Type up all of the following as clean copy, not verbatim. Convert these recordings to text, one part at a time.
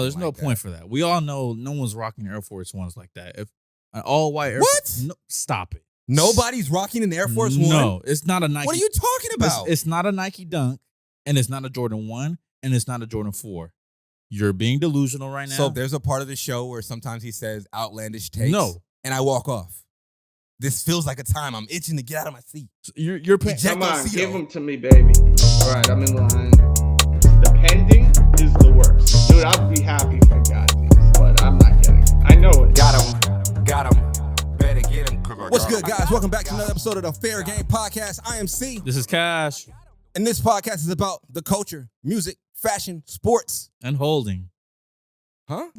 No, there's no point for that. We all know no one's rocking Air Force Ones like that. If an all white Air Force, no, stop it. Nobody's rocking an Air Force One. No, it's not a Nike. What are you talking about? It's not a Nike Dunk, and it's not a Jordan 1, and it's not a Jordan 4. You're being delusional right now. So there's a part of the show where sometimes he says outlandish takes. No. And I walk off. This feels like a time I'm itching to get out of my seat. So you're paying. Come on, give them to me, baby. All right, I'm in line. The pending is the worst. Dude, I'd be happy if I got these, but I'm not getting it. I know it. Got him. Better get him. What's good, guys? Welcome back to another episode of the Fair Game Podcast. I am C. This is Cash. And this podcast is about the culture, music, fashion, sports. And holding. Huh?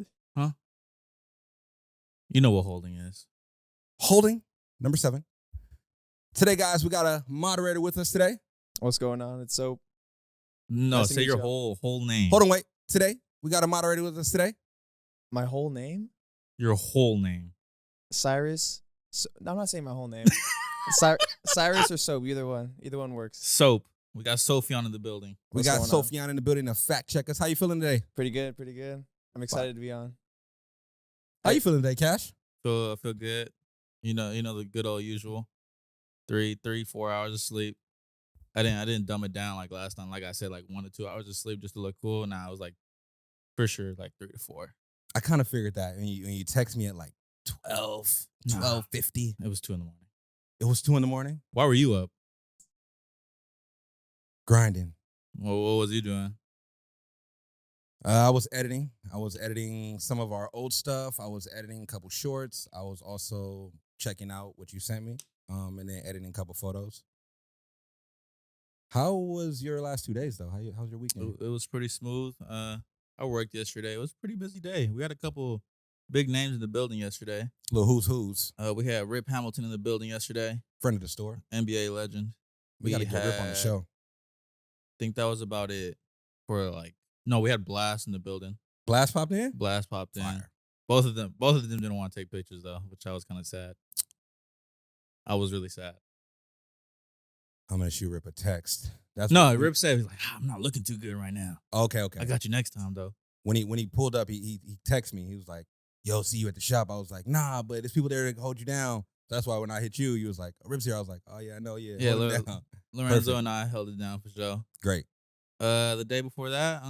You know what holding is. Holding, number 7. Today, guys, we got a moderator with us today. What's going on? It's Soap. No, Nice to say meet your you. whole name. Hold on, wait. Today, we got a moderator with us today. My whole name? Your whole name. Cyrus. No, I'm not saying my whole name. Cyrus or Soap, either one. Either one works. Soap. We got Sophie on in the building. We What's got going on? Sophiane in the building to fact check us. How you feeling today? Pretty good. I'm excited to be on. How you feeling today, Cash? I feel good. You know the good old usual. 4 hours of sleep. I didn't dumb it down like last time. Like I said, like 1 to 2 hours of sleep just to look cool. Now I was like, for sure, like 3 to 4. I kind of figured that when you text me at like 12:50. It was 2 in the morning. It was 2 in the morning. Why were you up? Grinding. What was you doing? I was editing. I was editing some of our old stuff. I was editing a couple shorts. I was also checking out what you sent me, and then editing a couple photos. How was your last 2 days, though? How's your weekend? It was pretty smooth. I worked yesterday. It was a pretty busy day. We had a couple big names in the building yesterday. Little who's. We had Rip Hamilton in the building yesterday. Friend of the store. NBA legend. We got to get Rip on the show. I think that was about it for we had Blast in the building. Blast popped in? Blast popped in. Fire. Both of them didn't want to take pictures though, which I was kind of sad. I was really sad. I'm going to shoot Rip a text. Rip said, he's like, I'm not looking too good right now. Okay. I got you next time though. When he pulled up, he texted me. He was like, yo, see you at the shop. I was like, nah, but there's people there to hold you down. So that's why when I hit you, you was like, Rip's here. I was like, oh, yeah, I know, yeah. Yeah, hold it down. Lorenzo Perfect. and I held it down for sure. Great. The day before that,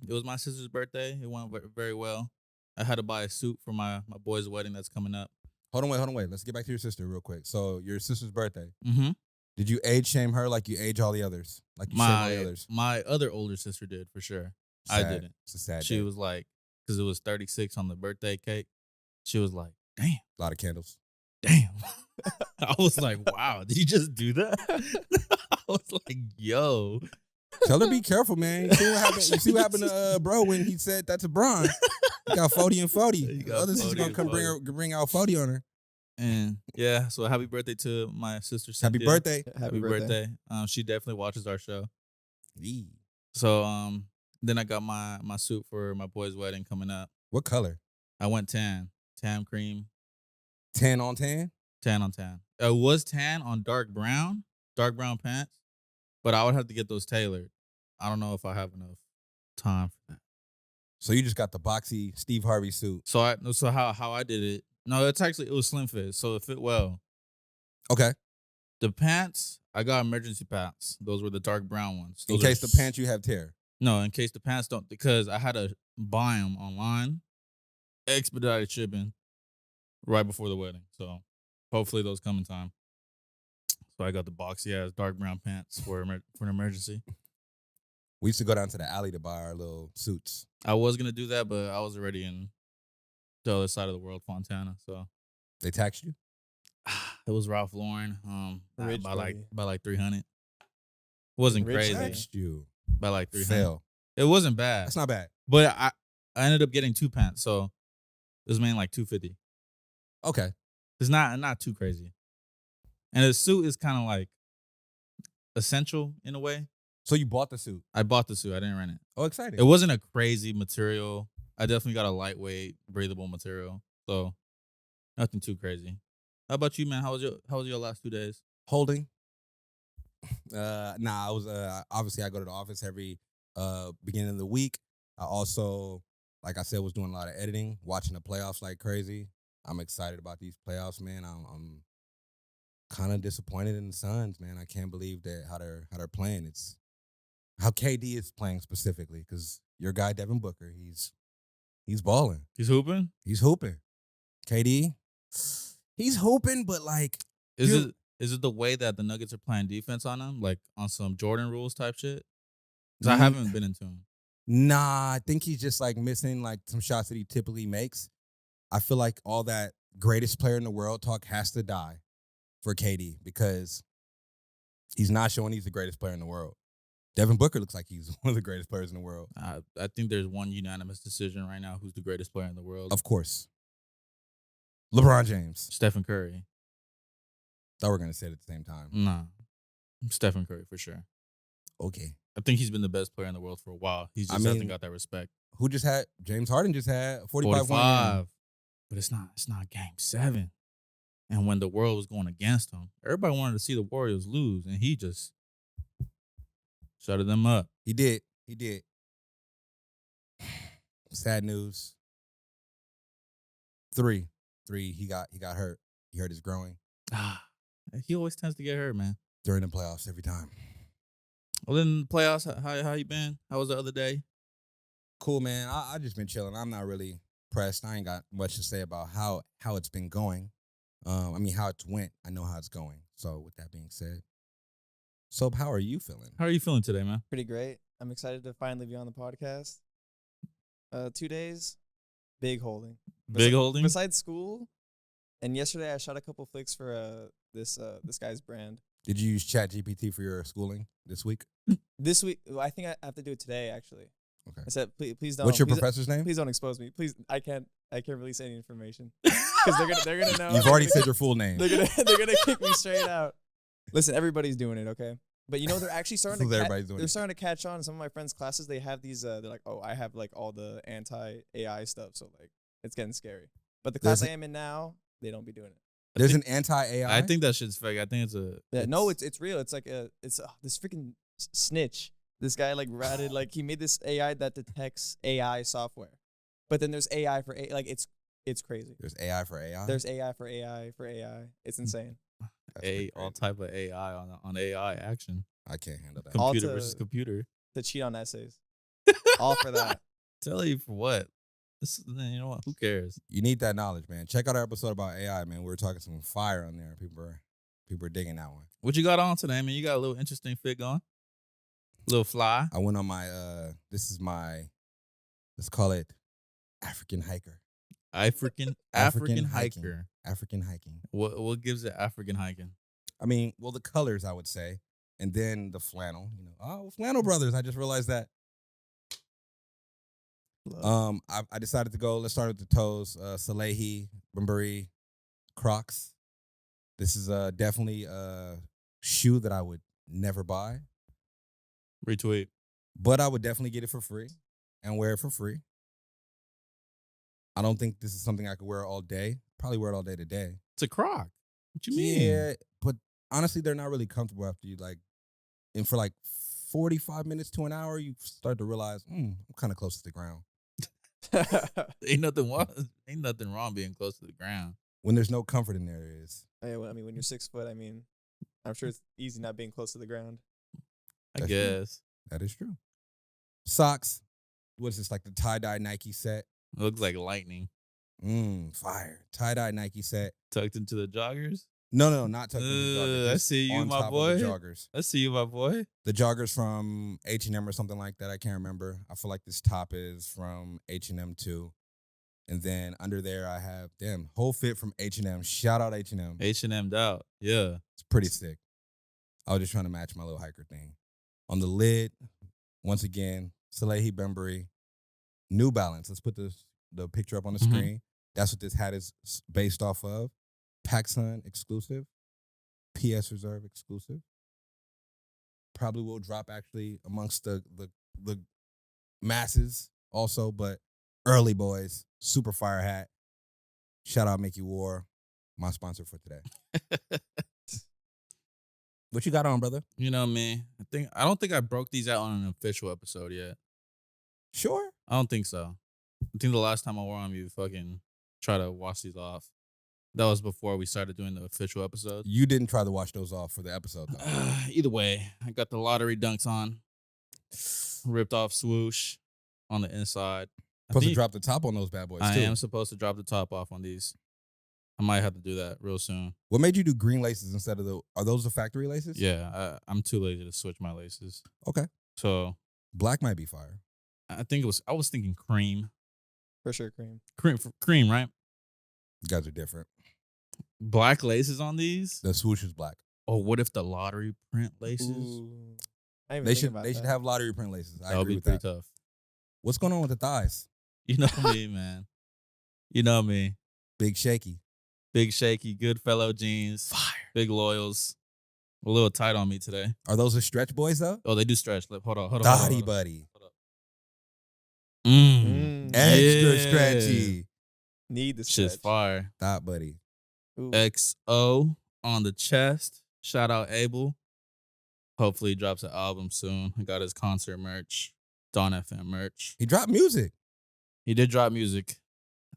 it was my sister's birthday. It went very well. I had to buy a suit for my boy's wedding that's coming up. Hold on, wait. Let's get back to your sister real quick. So your sister's birthday. Mm-hmm. Did you age shame her like you age all the others? Like you shame all the others? My other older sister did for sure. Sad. I didn't. It's a sad She day. was like, because it was 36 on the birthday cake. She was like, damn. A lot of candles. Damn. I was like, wow, did you just do that? I was like, yo. Tell her be careful, man. You see what happened to bro when he said that to Bron. He got 40 and 40. The other sister's going to come bring out 40 on her. And yeah, so happy birthday to my sister Happy Cynthia. birthday. Happy birthday. She definitely watches our show. Yee. So then I got my suit for my boy's wedding coming up. What color? I went tan cream. 10 on 10? Tan on tan. It was tan on dark brown pants, but I would have to get those tailored. I don't know if I have enough time for that. So you just got the boxy Steve Harvey suit. So how I did it? No, it was slim fit, so it fit well. Okay. The pants, I got emergency pants. Those were the dark brown ones. In Those case the pants you have tear. No, in case the pants don't, because I had to buy them online, expedited shipping, right before the wedding. So hopefully those come in time. So I got the boxy ass dark brown pants for an emergency. We used to go down to the alley to buy our little suits. I was gonna do that, but I was already in the other side of the world, Fontana. So They taxed you? it was Ralph Lauren. Rich by buddy. like 300. Wasn't Rich crazy. buddy. Taxed you. By like 300. Fail. It wasn't bad. That's not bad. But I ended up getting 2 pants, so it was mainly like $250. Okay. It's not too crazy. And the suit is kind of like essential in a way. So you bought the suit. I bought the suit. I didn't rent it. Oh, exciting. It wasn't a crazy material. I definitely got a lightweight, breathable material. So nothing too crazy. How about you, man? How was your last 2 days? Holding. I was obviously I go to the office every beginning of the week. I also like I said, was doing a lot of editing, watching the playoffs like crazy. I'm excited about these playoffs, man. I'm kind of disappointed in the Suns, man. I can't believe that how they're playing. It's how KD is playing specifically, because your guy Devin Booker, he's balling. He's hooping. He's hooping. KD, he's hooping, but like, Is you- it the way that the Nuggets are playing defense on him, like on some Jordan rules type shit? Because I Mm. haven't been into him. Nah, I think he's just like missing like some shots that he typically makes. I feel like all that greatest player in the world talk has to die for KD, because he's not showing he's the greatest player in the world. Devin Booker looks like he's one of the greatest players in the world. I think there's one unanimous decision right now who's the greatest player in the world. Of course. LeBron James. Stephen Curry. Thought we were going to say it at the same time. Nah. Stephen Curry for sure. Okay. I think he's been the best player in the world for a while. He's just hasn't got that respect. Who just had, James Harden just had 45 points. But it's not game 7. And when the world was going against him, everybody wanted to see the Warriors lose, and he just shutted them up. He did. Sad news. 3. He got hurt. He hurt his groin He always tends to get hurt, man. during the playoffs every time. Well, then the playoffs, how you been? How was the other day? Cool, man. I just been chilling. I'm not really pressed. I ain't got much to say about how it's been going. How it's went. I know how it's going. So with that being said, Soap, how are you feeling? How are you feeling today, man? Pretty great. I'm excited to finally be on the podcast. 2 days, big holding. Big holding? Besides school, and yesterday I shot a couple flicks for this guy's brand. Did you use ChatGPT for your schooling this week? This week, I think I have to do it today. Actually, Okay. I said, please don't. What's your please, professor's name? Please don't expose me. Please, I can't release any information because they're gonna know. You've already said your full name. They're gonna kick me straight out. Listen, everybody's doing it, okay? But they're actually starting to Everybody's doing they're it. starting to catch on. In some of my friends' classes, they have these. They're like, oh, I have like all the anti-AI stuff, so like it's getting scary. But the class I am in now, they don't be doing it. There's an anti-AI? I think that shit's fake. I think it's a. Yeah, no, it's real. It's like this freaking snitch. This guy like ratted like he made this AI that detects AI software, but then there's AI for AI. Like it's crazy. There's AI for AI? There's AI for AI for AI. It's insane. all type of AI on AI action. I can't handle that. All Computer to- versus computer. To cheat on essays. All for that. Tell you for what? You know what? Who cares? You need that knowledge, man. Check out our episode about AI, man. We were talking some fire on there. People are digging that one. What you got on today, man? You got a little interesting fit going. A little fly. I went on my let's call it African hiker. African hiking. hiker. African hiking. What gives it African hiking? The colors, I would say. And then the flannel, Flannel Brothers. I just realized that. I decided to go. Let's start with the toes. Salehi, Bunbury, Crocs. This is definitely a shoe that I would never buy, Retweet. but I would definitely get it for free and wear it for free. I don't think this is something I could wear all day. Probably wear it all day today. It's a croc. What you mean? Yeah, but honestly, they're not really comfortable after you and for like 45 minutes to an hour, you start to realize, I'm kind of close to the ground. Ain't nothing wrong being close to the ground. When there's no comfort in there, it is. Yeah, well, when you're 6 foot, I'm sure it's easy not being close to the ground. I That's true. guess. That is true. Socks. What is this, like the tie-dye Nike set? It looks like lightning Fire. Tie-dye Nike set. tucked into the joggers. No, not tucked into the joggers. I Just see you, on my top of boy. the joggers. I see you, my boy. The joggers from H&M or something like that. I can't remember. I feel like this top is from H&M too. And then under there, I have, whole fit from H&M. Shout out H&M. H&M'd out. Yeah. It's pretty sick. I was just trying to match my little hiker thing. On the lid, once again, Salehi Bembury, New Balance. Let's put the picture up on the Mhm. screen. That's what this hat is based off of. PacSun exclusive. PS Reserve exclusive. Probably will drop actually amongst the masses also, but early boys, super fire hat. Shout out Mickey War, my sponsor for today. What you got on, brother? You know me. I don't think I broke these out on an official episode yet. Sure. I don't think so. I think the last time I wore them, you fucking try to wash these off. That was before we started doing the official episode. You didn't try to wash those off for the episode, though. Either way, I got the lottery dunks on. Ripped off swoosh on the inside. Supposed to drop the top on those bad boys, I too. am supposed to drop the top off on these. I might have to do that real soon. What made you do green laces instead of are those the factory laces? Yeah, I'm too lazy to switch my laces. Okay. So black might be fire. I was thinking cream. For sure, cream. Cream, right? You guys are different. Black laces on these? The swoosh is black. Oh, what if the lottery print laces? Ooh. I didn't even They think should about they that. should have lottery print laces. I That would agree be with pretty that. tough. What's going on with the thighs? You know me, man. You know me. Big shaky. Big shaky, good fellow jeans. Fire. Big loyals. A little tight on me today. Are those the stretch boys though? Oh, they do stretch. Hold on. Dotty buddy. Hold up. Mm. Extra Yeah. stretchy. Need the Shit's stretch. fire. Thought buddy. Ooh. XO on the chest. Shout out Abel. Hopefully he drops an album soon. I got his concert merch. Dawn FM merch. He dropped music. He did drop music.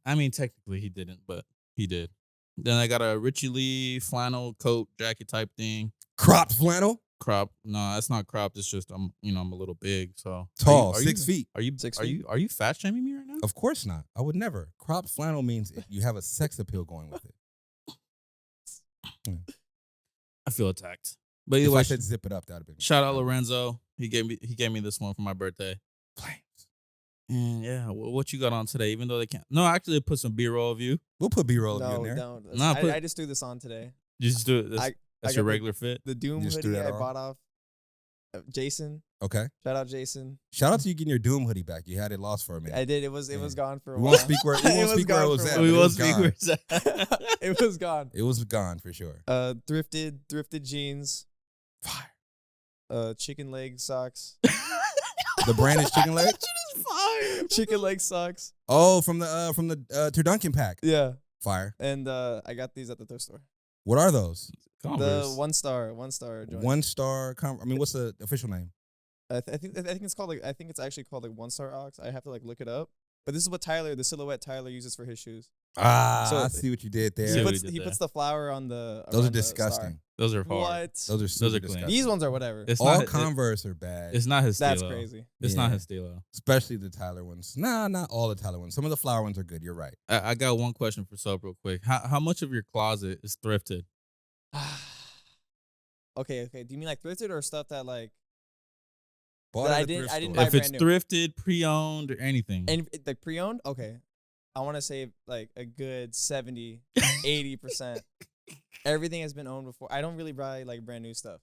I mean, technically he didn't, but he did. Then I got a Richie Lee flannel coat jacket type thing. Cropped flannel. Crop. No, it's not cropped. It's just I'm a little big. So Tall. Are 6 feet. Are you 6 are feet? you fat shaming me right now? Of course not. I would never. Cropped flannel means you have a sex appeal going with it. I feel attacked. But If either I way, said zip it up, that would have been. shout out Lorenzo. He gave me this one for my birthday. Flames. And yeah, what you got on today? Even though they can't. No, actually, put some B-roll of you. We'll put B-roll of you in No, there. don't. Nah, put- I just threw this on today. You just do it. That's I your got regular fit. The Doom Just threw hoodie that I on? bought off Jason. Okay. Shout out Jason. Shout out to you getting your Doom hoodie back. You had it lost for a minute. I did. It was Yeah. gone for a We while. won't speak where, we It won't was speak where it gone was for a at. while. We but it will was speak gone. where it's at. It was gone. It was gone for sure. Thrifted jeans. Fire. Chicken leg socks. The brand is Chicken Leg. Chicken leg socks. Oh, from the Turduncan pack. Yeah. Fire. And I got these at the thrift store. What are those? Converse. The one star joint. 1 star. I mean, what's the official name? I think it's called I think it's actually called 1 Star Ox. I have to look it up. But this is what the silhouette Tyler uses for his shoes. So So I see what you did See there. what He did there. puts the flower on the. Those are around the star. disgusting. Those are hard. What? Those are super are clean. disgusting. These ones are whatever. It's All not Converse are bad. It's not his stilo. That's crazy. It's not Yeah. his stilo. Especially the Tyler ones. Nah, not all the Tyler ones. Some of the flower ones are good. You're right. I got one question for Soap real quick. How much of your closet is thrifted? Okay. Do you mean like thrifted or stuff that like Bought That at I a didn't- thrift I didn't store. buy If it's brand new. thrifted, pre-owned, or anything. and like pre-owned? Okay. I want to say like a good 70, 80%. Everything has been owned before. I don't really buy like brand new stuff.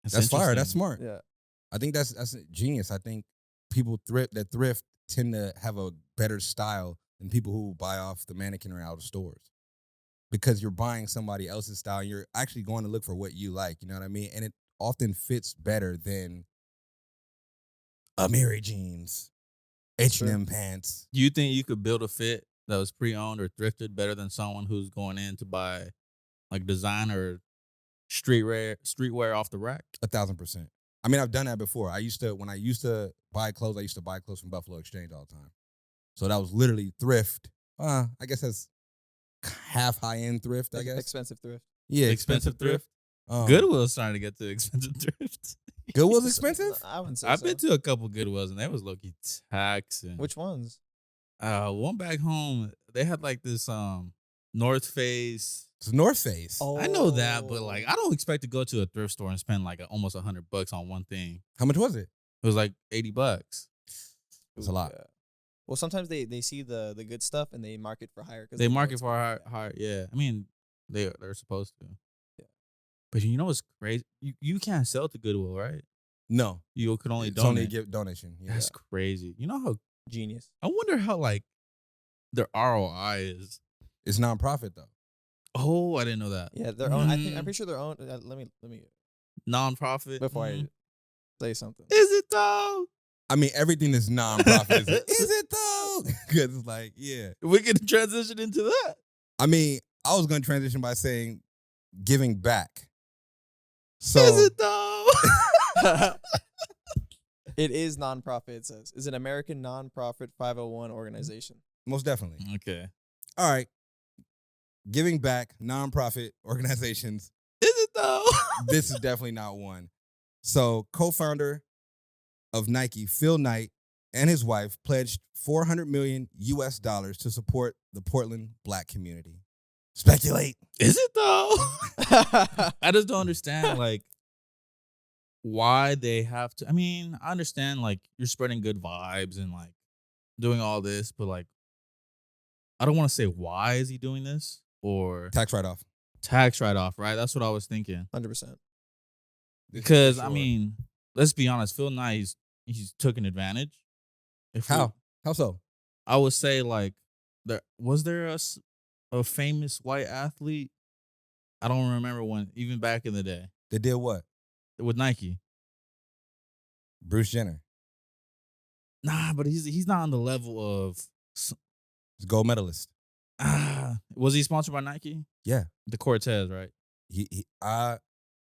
That's fire. That's interesting. smart. Yeah. I think that's genius. I think people thrift tend to have a better style than people who buy off the mannequin or out of stores. Because you're buying somebody else's style, you're actually going to look for what you like. You know what I mean? And it often fits better than Amiri jeans, H&M pants. Do you think you could build a fit that was pre-owned or thrifted better than someone who's going in to buy like designer streetwear off the rack? 1,000%. I mean, I've done that before. When I used to buy clothes from Buffalo Exchange all the time. So that was literally thrift. I guess that's half high-end thrift, I guess. Expensive thrift. Yeah, Expensive thrift. Um, Goodwill's starting to get to expensive thrift. Goodwill's expensive? I wouldn't say I've so. been to a couple Goodwills and they was low-key taxing. Which ones? One back home, they had like this North Face. It's North Face. I know that, but like I don't expect to go to a thrift store and spend like almost $100 on one thing. How much was it? It was like $80. It's a lot. Yeah. Well, sometimes they see the good stuff and they market for higher. They know market it's for good. higher. Yeah, I mean they're supposed to. Yeah. But you know what's crazy? You can't sell to Goodwill, right? No. You could only It's donate. only a gift donation. Yeah. That's crazy. You know how? Genius. I wonder how like their ROI is. It's nonprofit though. Oh, I didn't know that. Yeah, their own. I'm Mm. pretty sure their own. Let me Non-profit. before Mhm. I say something. Is it though? I mean, everything that's nonprofit is it though? Because it's like, yeah. We can transition into that. I mean, I was going to transition by saying giving back. So Is it though? It is nonprofit. It says is an American nonprofit 501 organization. Most definitely. Okay. All right. Giving back nonprofit organizations. Is it though? This is definitely not one. So, co-founder of Nike, Phil Knight, and his wife pledged $400 million to support the Portland Black community. Speculate. Is it though? I just don't understand like why they have to. I mean, I understand like you're spreading good vibes and like doing all this, but like I don't want to say why is he doing this or Tax write-off. tax write off, right? That's what I was thinking. 100%. Because For I sure. mean, let's be honest, Phil Knight he's taken advantage. If we- How? How so? I would say like there a famous white athlete. I don't remember one, even back in the day They did what? with Nike. Bruce Jenner. Nah, but he's not on the level of. He's a gold medalist. Was he sponsored by Nike? Yeah. The Cortez, right?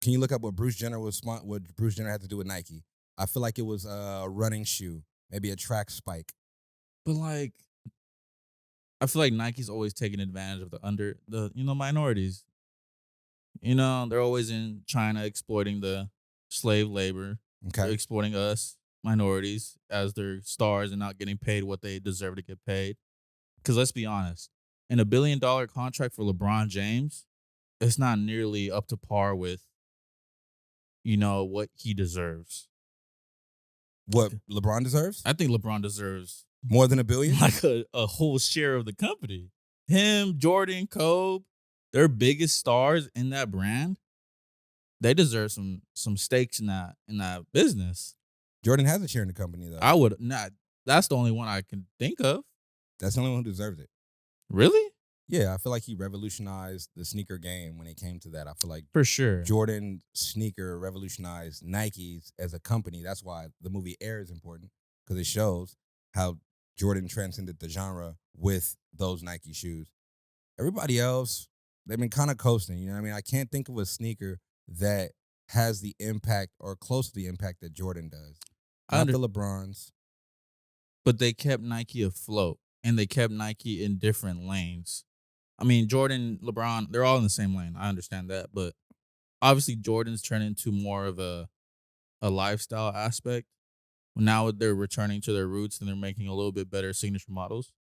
Can you look up what Bruce Jenner what Bruce Jenner had to do with Nike? I feel like it was a running shoe, maybe a track spike. But like, I feel like Nike's always taking advantage of the minorities. They're always in China exploiting the slave labor. They're Okay. exploiting us minorities as their stars and not getting paid what they deserve to get paid. Because let's be honest, in $1 billion contract for LeBron James, it's not nearly up to par with, what he deserves. What LeBron deserves? I think LeBron deserves More than $1 billion? like a whole share of the company. Him, Jordan, Kobe, their biggest stars in that brand. They deserve some stakes in that business. Jordan has a share in the company, though. I would not. That's the only one I can think of. That's the only one who deserves it. Really? Yeah, I feel like he revolutionized the sneaker game when it came to that. I feel like For sure. Jordan sneaker revolutionized Nikes as a company. That's why the movie Air is important, because it shows how Jordan transcended the genre with those Nike shoes. Everybody else, they've been kind of coasting. You know what I mean? I can't think of a sneaker that has the impact or close to the impact that Jordan does. Not the LeBrons. But they kept Nike afloat, and they kept Nike in different lanes. I mean, Jordan, LeBron, they're all in the same lane. I understand that, but obviously Jordan's turned into more of a lifestyle aspect. Now they're returning to their roots and they're making a little bit better signature models.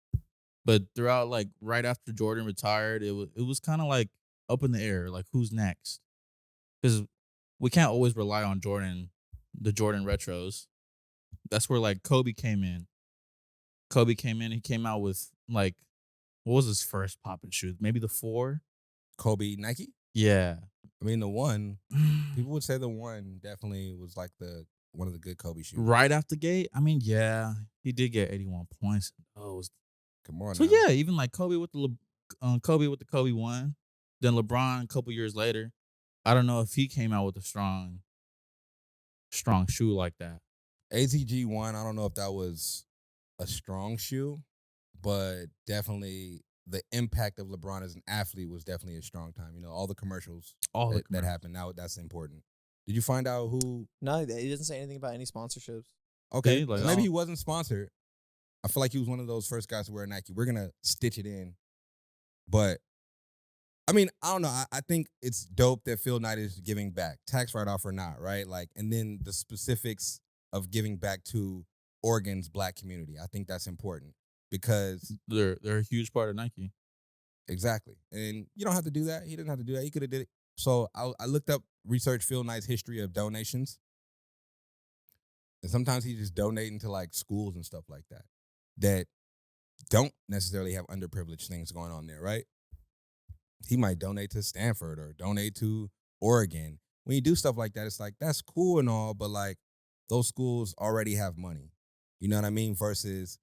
But throughout, like right after Jordan retired, it was kind of like up in the air, like who's next? Because we can't always rely on the Jordan retros. That's where like Kobe came in. He came out with like, what was his first popping shoes? Maybe the 4? Kobe Nike? Yeah. I mean, the one, people would say the one definitely was like one of the good Kobe shoes. Right out the gate. I mean, yeah, he did get 81 points. Come on. So now. yeah, even like Kobe with the Kobe 1, then LeBron a couple years later. I don't know if he came out with a strong shoe like that. AZG 1, I don't know if that was a strong shoe, but definitely the impact of LeBron as an athlete was definitely a strong time. All the commercials that happened. Now that's important. Did you find out who? No, he doesn't say anything about any sponsorships. Okay, like, maybe he wasn't sponsored. I feel like he was one of those first guys to wear Nike. We're gonna stitch it in, but I mean, I don't know. I think it's dope that Phil Knight is giving back, tax write-off or not, right? Like, and then the specifics of giving back to Oregon's Black community. I think that's important because they're a huge part of Nike. Exactly, and you don't have to do that. He didn't have to do that. He could have did it. So I looked up, researched Phil Knight's history of donations, and sometimes he's just donating to like schools and stuff like that don't necessarily have underprivileged things going on there, right? He might donate to Stanford or donate to Oregon. When you do stuff like that, it's like, that's cool and all, but like those schools already have money. You know what I mean? Versus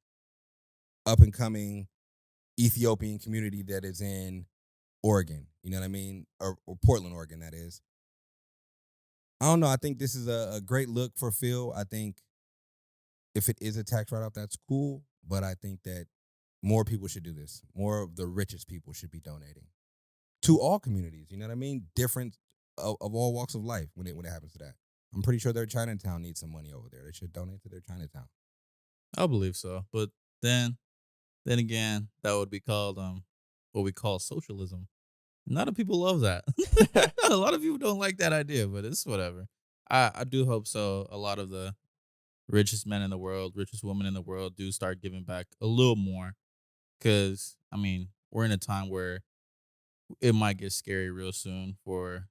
up and coming Ethiopian community that is in Oregon. You know what I mean? Or Portland, Oregon, that is. I don't know. I think this is a great look for Phil. I think if it is a tax write-off, that's cool. But I think that more people should do this. More of the richest people should be donating to all communities. You know what I mean? Different of all walks of life when it happens to that. I'm pretty sure their Chinatown needs some money over there. They should donate to their Chinatown. I believe so. But then again, that would be called what we call socialism. A lot of people love that. A lot of people don't like that idea, but it's whatever. I do hope so. A lot of the richest men in the world, richest women in the world do start giving back a little more. Because, I mean, we're in a time where it might get scary real soon for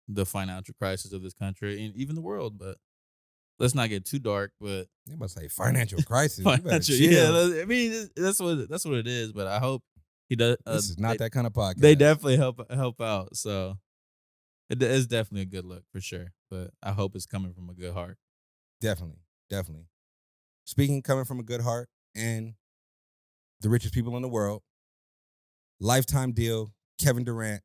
the financial crisis of this country and even the world. But let's not get too dark. But You must say financial crisis. You better financial, chill. yeah, I mean, that's what it is. But I hope he does. This is not that kind of podcast. They definitely help out. So it is definitely a good look for sure. But I hope it's coming from a good heart. Definitely. Speaking coming from a good heart and the richest people in the world, lifetime deal, Kevin Durant,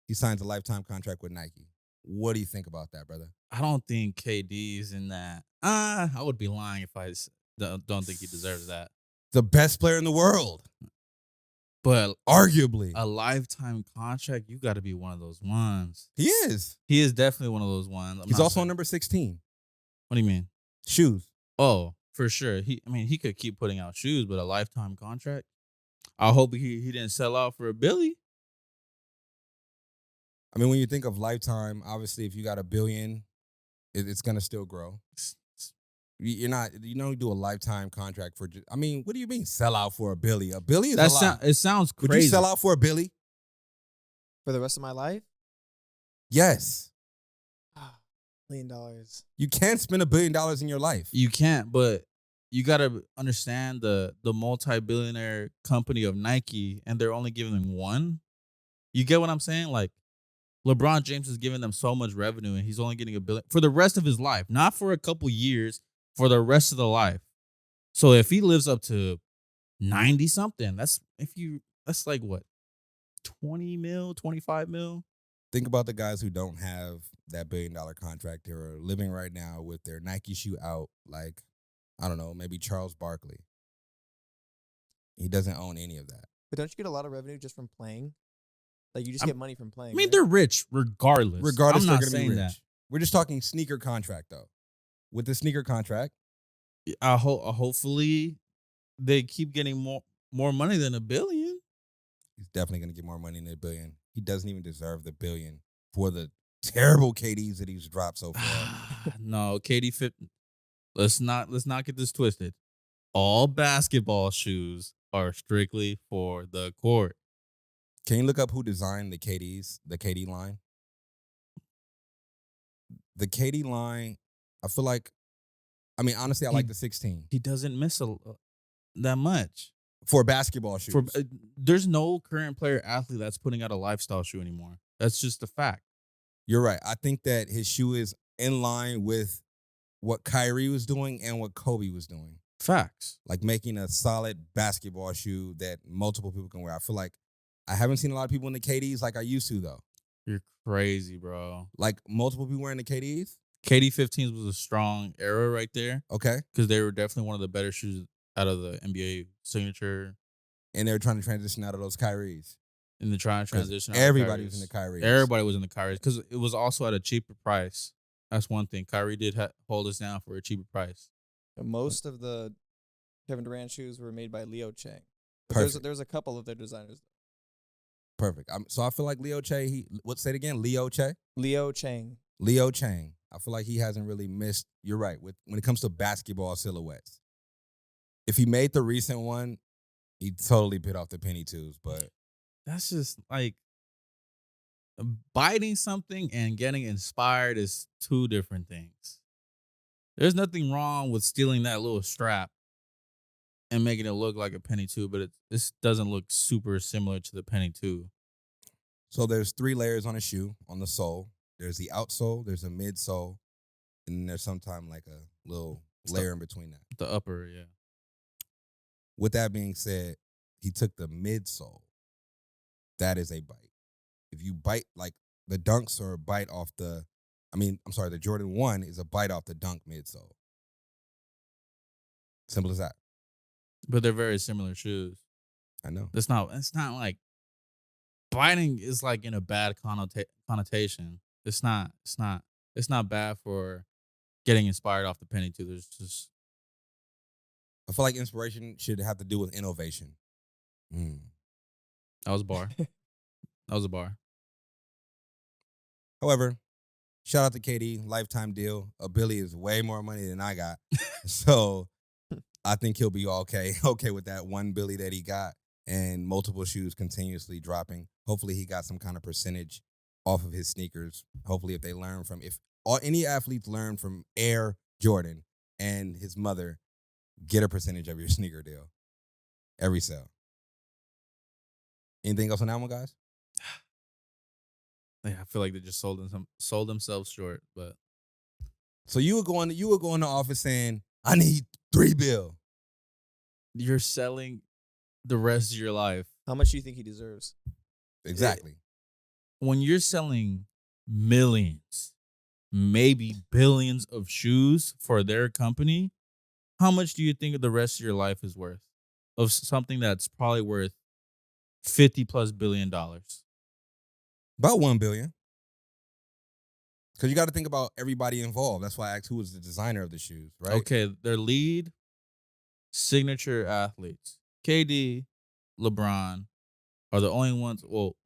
he signs a lifetime contract with Nike. What do you think about that, brother? I don't think KD's in that. I would be lying if I don't think he deserves that. The best player in the world, But arguably. a lifetime contract, you got to be one of those ones. He is. He is definitely one of those ones. He's also on number 16. What do you mean? Shoes. Oh, for sure. He could keep putting out shoes, but a lifetime contract. I hope he didn't sell out for a Billy. I mean, when you think of lifetime, obviously, if you got $1 billion, it's gonna still grow. You don't do a lifetime contract for. I mean, what do you mean sell out for $1 billion? $1 billion is a lot. It sounds crazy. Would you sell out for $1 billion? For the rest of my life? Yes. $1 million. You can't spend $1 billion in your life. You can't, but you got to understand the multi-billionaire company of Nike, and they're only giving them one. You get what I'm saying? Like, LeBron James is giving them so much revenue, and he's only getting $1 billion for the rest of his life, not for a couple years, for the rest of the life. So if he lives up to 90 something, that's like what, 20 mil, 25 mil. Think about the guys who don't have that $1 billion contract. They're living right now with their Nike shoe out, like, I don't know, maybe Charles Barkley. He doesn't own any of that. But don't you get a lot of revenue just from playing? Like, you just get money from playing. I mean, right? they're rich regardless. Regardless, I'm they're not going to be saying rich. that. We're just talking sneaker contract, though. With the sneaker contract, Hopefully they keep getting more money than $1 billion. he's definitely going to get more money than $1 billion. He doesn't even deserve the $1 billion for the terrible KDs that he's dropped so far. No, KD fit. Let's not get this twisted. All basketball shoes are strictly for the court. Can you look up who designed the KD line? The KD line, I feel like, I mean, honestly, I like the 16. He doesn't miss that much. For basketball shoes. There's no current player athlete that's putting out a lifestyle shoe anymore. That's just a fact. You're right. I think that his shoe is in line with what Kyrie was doing and what Kobe was doing. Facts. Like making a solid basketball shoe that multiple people can wear. I feel like I haven't seen a lot of people in the KDs like I used to, though. You're crazy, bro. Like multiple people wearing the KDs? KD 15s was a strong era right there. Okay. Because they were definitely one of the better shoes out of the NBA signature. And they were trying to transition out of those Kyries. In the transition. Everybody was in the Kyries. Everybody was in the Kyries. Because it was also at a cheaper price. That's one thing. Kyrie did hold us down for a cheaper price. Most of the Kevin Durant shoes were made by Leo Chang. Perfect. There's a couple of their designers. Perfect. So I feel like Leo Che, say it again? Leo Che? Leo Chang. Leo Chang. I feel like he hasn't really missed, you're right, when it comes to basketball silhouettes. If he made the recent one, he totally bit off the penny twos, but that's just like biting something and getting inspired is two different things. There's nothing wrong with stealing that little strap and making it look like a penny two, but this doesn't look super similar to the penny two. So there's 3 layers on a shoe, on the sole. There's the outsole, there's a midsole, and then there's sometimes like a little layer in between that. The upper, yeah. With that being said, he took the midsole. That is a bite. If you bite, like the dunks are a bite off the Jordan 1 is a bite off the dunk midsole. Simple as that. But they're very similar shoes. I know. It's not like biting is like in a bad connotation. It's it's not bad for getting inspired off the penny too. There's just I feel like inspiration should have to do with innovation. that was a bar. That was a bar. However, shout out to KD, lifetime deal. A Billy is way more money than I got. So I think he'll be okay with that one Billy that he got and multiple shoes continuously dropping. Hopefully he got some kind of percentage off of his sneakers. Hopefully if they learn from, if any athletes learn from Air Jordan and his mother, get a percentage of your sneaker deal. Every sale. Anything else on that one, guys? Yeah, I feel like they just sold themselves short, but So you would go in the office saying, I need $3 billion. you're selling the rest of your life. How much do you think he deserves? Exactly. When you're selling millions, maybe billions of shoes for their company, how much do you think the rest of your life is worth? Of something that's probably worth $50+ billion. About $1 billion. Because you got to think about everybody involved. That's why I asked who was the designer of the shoes, right? Okay, their lead signature athletes, KD, LeBron, are the only ones. Well,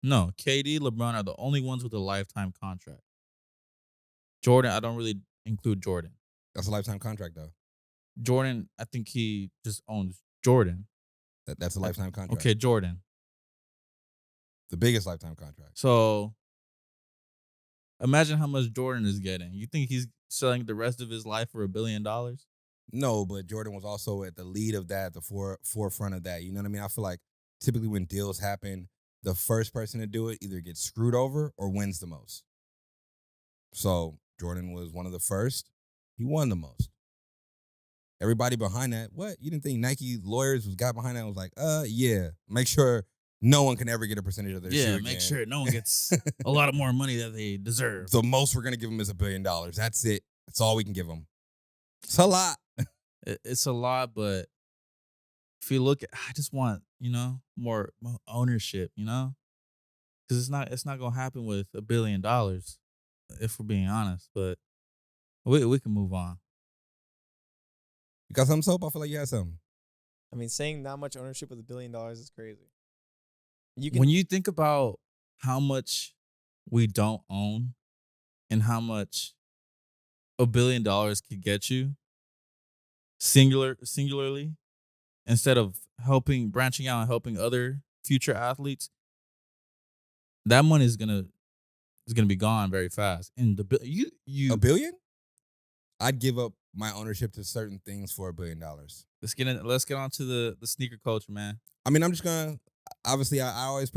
no, KD, LeBron are the only ones with a lifetime contract. Jordan, I don't really include Jordan. That's a lifetime contract, though. Jordan, I think he just owns Jordan. That's a lifetime contract. Okay, Jordan. The biggest lifetime contract. So imagine how much Jordan is getting. You think he's selling the rest of his life for $1 billion? No, but Jordan was also at the lead of that, the forefront of that. You know what I mean? I feel like typically when deals happen, the first person to do it either gets screwed over or wins the most. So Jordan was one of the first. He won the most. Everybody behind that, what? You didn't think Nike lawyers got behind that and was like, yeah, make sure no one can ever get a percentage of their shoe again. Make sure no one gets a lot of more money that they deserve. The most we're going to give them is $1 billion. That's it. That's all we can give them. It's a lot. It's a lot, but if you look at, I just want, more ownership, because it's not gonna happen with $1 billion, if we're being honest. But we can move on. You got something, Soap? I feel like you had something. I mean, saying not much ownership with $1 billion is crazy. When you think about how much we don't own and how much $1 billion could get you, singularly, instead of branching out and helping other future athletes, that money is gonna be gone very fast. And you $1 billion? I'd give up my ownership to certain things for $1 billion. Let's get on to the sneaker culture, man. I mean, I'm just gonna obviously I always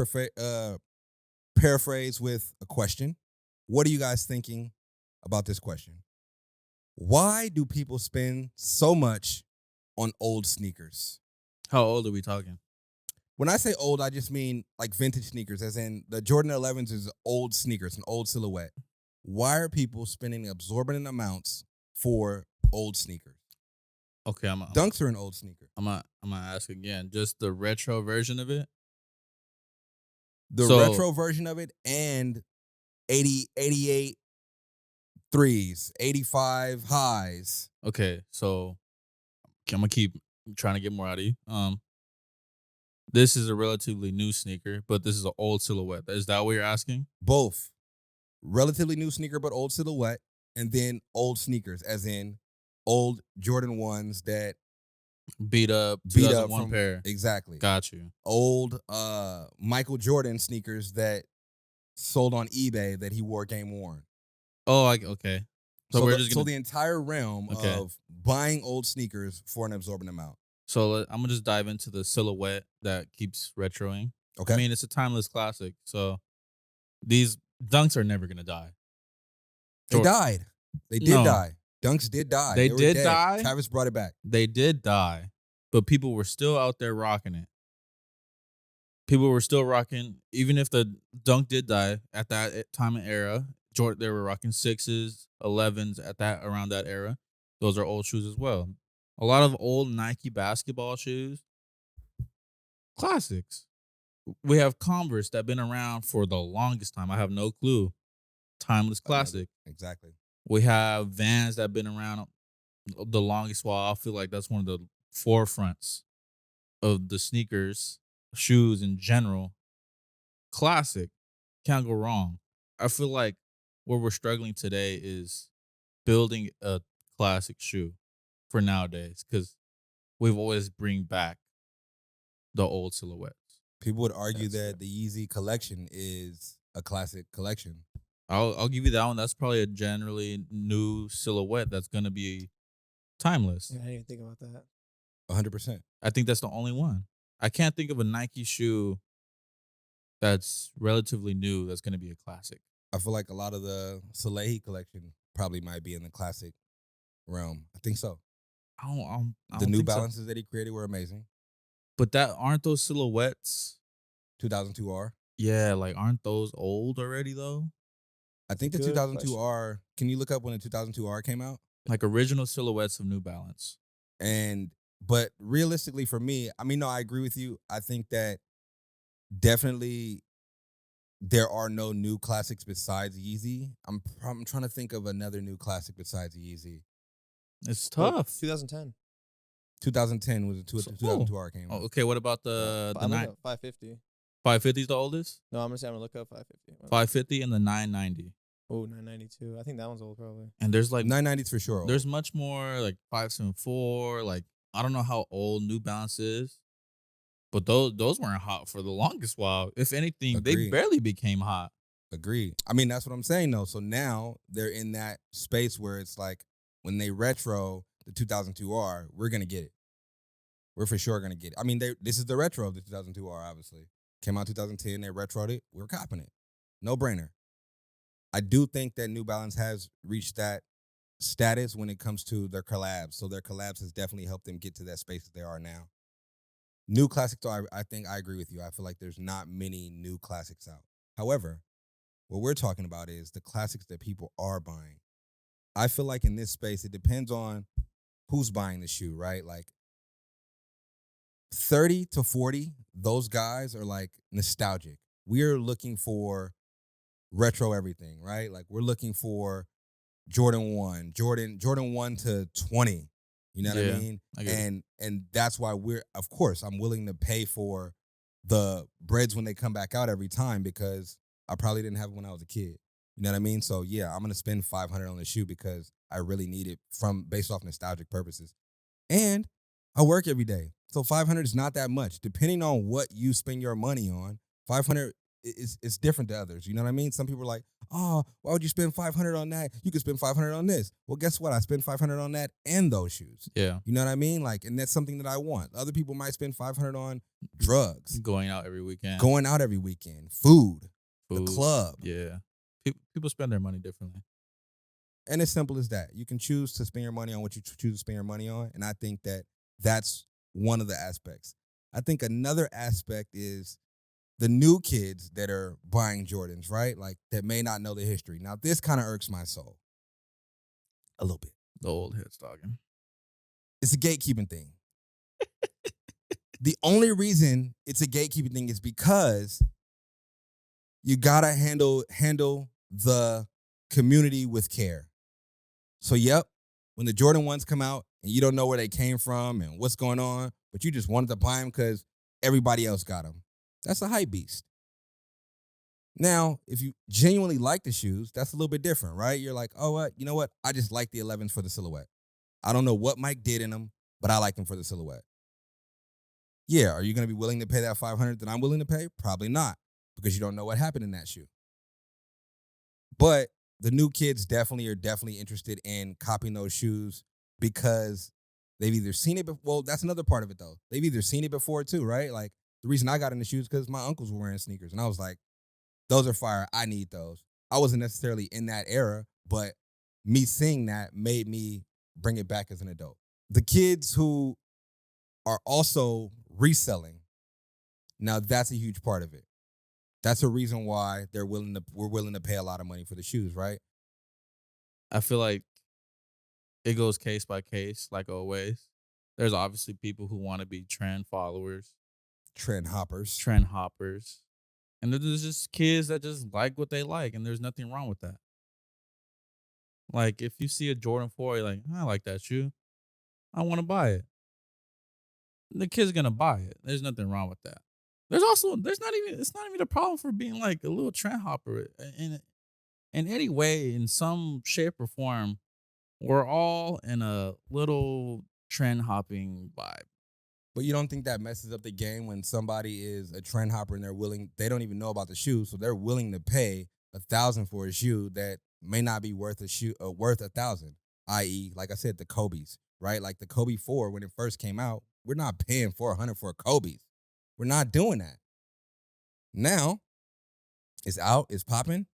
paraphrase with a question. What are you guys thinking about this question? Why do people spend so much on old sneakers? How old are we talking? When I say old, I just mean like vintage sneakers, as in the Jordan 11s is old sneakers, an old silhouette. Why are people spending exorbitant amounts for old sneakers? Okay, Dunks are an old sneaker. I'm gonna ask again. Just the retro version of it? The retro version of it and 88 threes, 85 highs. Okay, so I'm gonna keep trying to get more out of you. This is a relatively new sneaker, but this is an old silhouette. Is that what you're asking? Both. Relatively new sneaker, but old silhouette, and then old sneakers, as in old Jordan 1s that beat up 2001 from, pair. Exactly. Got you. Old Michael Jordan sneakers that sold on eBay that he wore game worn. Oh, okay. So the entire realm of buying old sneakers for an absorbent amount. So I'm gonna just dive into the silhouette that keeps retroing. Okay. I mean, it's a timeless classic. So these dunks are never gonna die. They died. They did die. Dunks did die. They did dead. die. Travis brought it back. They did die, but people were still out there rocking it. People were still rocking, even if the dunk did die at that time and era. They were rocking 6s, 11s around that era. Those are old shoes as well. A lot of old Nike basketball shoes, classics. We have Converse that have been around for the longest time. I have no clue. timeless Another- classic. Exactly. We have Vans that have been around the longest while. I feel like that's one of the forefronts of the sneakers, shoes in general. Classic. Can't go wrong. I feel like where we're struggling today is building a classic shoe for nowadays because we've always bring back the old silhouettes. People would argue That's that the Yeezy collection is a classic collection. I'll give you that one. That's probably a generally new silhouette that's gonna be timeless. Yeah, I didn't even think about that. 100%. I think that's the only one. I can't think of a Nike shoe that's relatively new that's gonna be a classic. I feel like a lot of the Salehi collection probably might be in the classic realm. I think so. I don't The New think so. Balances that he created were amazing. But that aren't those silhouettes. 2002R. Yeah, like aren't those old already though? I think the Good 2002R. Can you look up when the 2002R came out? Like original silhouettes of New Balance. But realistically, for me, I mean, no, I agree with you. I think that definitely there are no new classics besides Yeezy. I'm trying to think of another new classic besides Yeezy. It's Well, tough. 2010. 2010 was the So- 2002R came out. Oh, okay, what about the I'm looking 9 up 550. 550 is the oldest? No, I'm gonna look up 550. 550 and the 990. Oh, 992. I think that one's old probably. And there's like 990s for sure. there's much more like 574, like I don't know how old New Balance is. But those weren't hot for the longest while. If anything, they Agreed. barely became hot. Agreed. I mean, that's what I'm saying though. So now they're in that space where it's like when they retro the 2002R, we're gonna get it. We're for sure gonna get it. I mean, this is the retro of the 2002R. Obviously, came out 2010. They retroed it. We're copping it. No brainer. I do think that New Balance has reached that status when it comes to their collabs. So their collabs has definitely helped them get to that space that they are now. New classics, though, I think I agree with you. I feel like there's not many new classics out. However, what we're talking about is the classics that people are buying. I feel like in this space, it depends on who's buying the shoe, right? Like 30 to 40, those guys are like nostalgic. We're looking for retro everything, right? Like we're looking for Jordan 1, Jordan 1 to 20. You know what I Yeah, mean? I get it. And that's why of course, I'm willing to pay for the breads when they come back out every time because I probably didn't have it when I was a kid. You know what I mean? So yeah, I'm gonna spend $500 on the shoe because I really need it based off nostalgic purposes. And I work every day, so $500 is not that much. Depending on what you spend your money on, $500 is different to others. You know what I mean? Some people are like, oh, why would you spend $500 on that? You could spend $500 on this. Well, guess what? I spend $500 on that and those shoes. Yeah. You know what I mean? Like, and that's something that I want. Other people might spend $500 on drugs, Going out every weekend. going out every weekend, food, the Food. club. Yeah. People spend their money differently. And as simple as that. You can choose to spend your money on what you choose to spend your money on. And I think that that's one of the aspects. I think another aspect is the new kids that are buying Jordans, right? Like that may not know the history. Now, this kind of irks my soul a little bit. The old heads talking. It's a gatekeeping thing. The only reason it's a gatekeeping thing is because you gotta handle the community with care. So, yep, when the Jordan 1s come out and you don't know where they came from and what's going on, but you just wanted to buy them because everybody else got them, that's a hype beast. Now, if you genuinely like the shoes, that's a little bit different, right? You're like, oh, what? You know what? I just like the 11s for the silhouette. I don't know what Mike did in them, but I like them for the silhouette. Yeah, are you going to be willing to pay that $500 that I'm willing to pay? Probably not, because you don't know what happened in that shoe. But the new kids are definitely interested in copying those shoes because they've either seen it before. Well, that's another part of it, though. They've either seen it before, too, right? Like, the reason I got into shoes because my uncles were wearing sneakers, and I was like, those are fire. I need those. I wasn't necessarily in that era, but me seeing that made me bring it back as an adult. The kids who are also reselling, now that's a huge part of it. That's a reason why we're willing to pay a lot of money for the shoes, right? I feel like it goes case by case, like always. There's obviously people who want to be trend followers, Trend hoppers. trend hoppers. And then there's just kids that just like what they like, and there's nothing wrong with that. Like if you see a Jordan 4, you're like, I like that shoe. I want to buy it. The kid's gonna buy it. There's nothing wrong with that. It's not even a problem for being like a little trend hopper in any way, in some shape or form. We're all in a little trend hopping vibe. But you don't think that messes up the game when somebody is a trend hopper and they don't even know about the shoe, so they're willing to pay $1,000 for a shoe that may not be worth worth $1,000. I.e., like I said, the Kobe's, right? Like the Kobe 4 when it first came out, we're not paying $400 for a Kobe's. We're not doing that. Now, it's out, it's popping.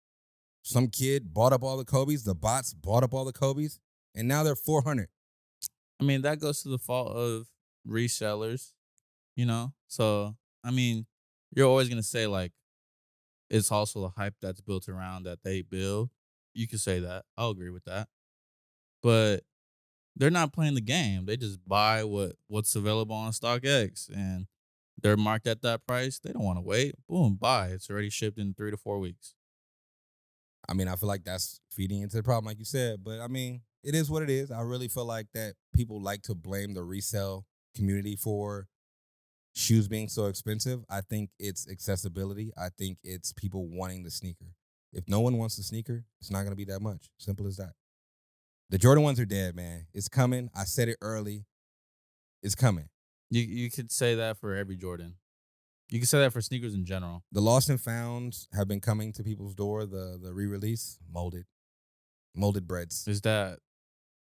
Some kid bought up all the Kobe's, the bots bought up all the Kobe's, and now they're $400. I mean, that goes to the fault of resellers, you know? So, I mean, you're always going to say, like, it's also the hype that's built around that they build. You could say that. I'll agree with that. But they're not playing the game. They just buy what's available on StockX, and they're marked at that price. They don't want to wait. Boom, buy. It's already shipped in 3 to 4 weeks. I mean, I feel like that's feeding into the problem, like you said. But, I mean, it is what it is. I really feel like that people like to blame the resale community for shoes being so expensive. I think it's accessibility. I think it's people wanting the sneaker. If no one wants the sneaker, it's not going to be that much. Simple as that. The Jordan 1s are dead, man. It's coming. I said it early. It's coming. You could say that for every Jordan. You could say that for sneakers in general. The lost and founds have been coming to people's door, the re-release, molded breads. Is that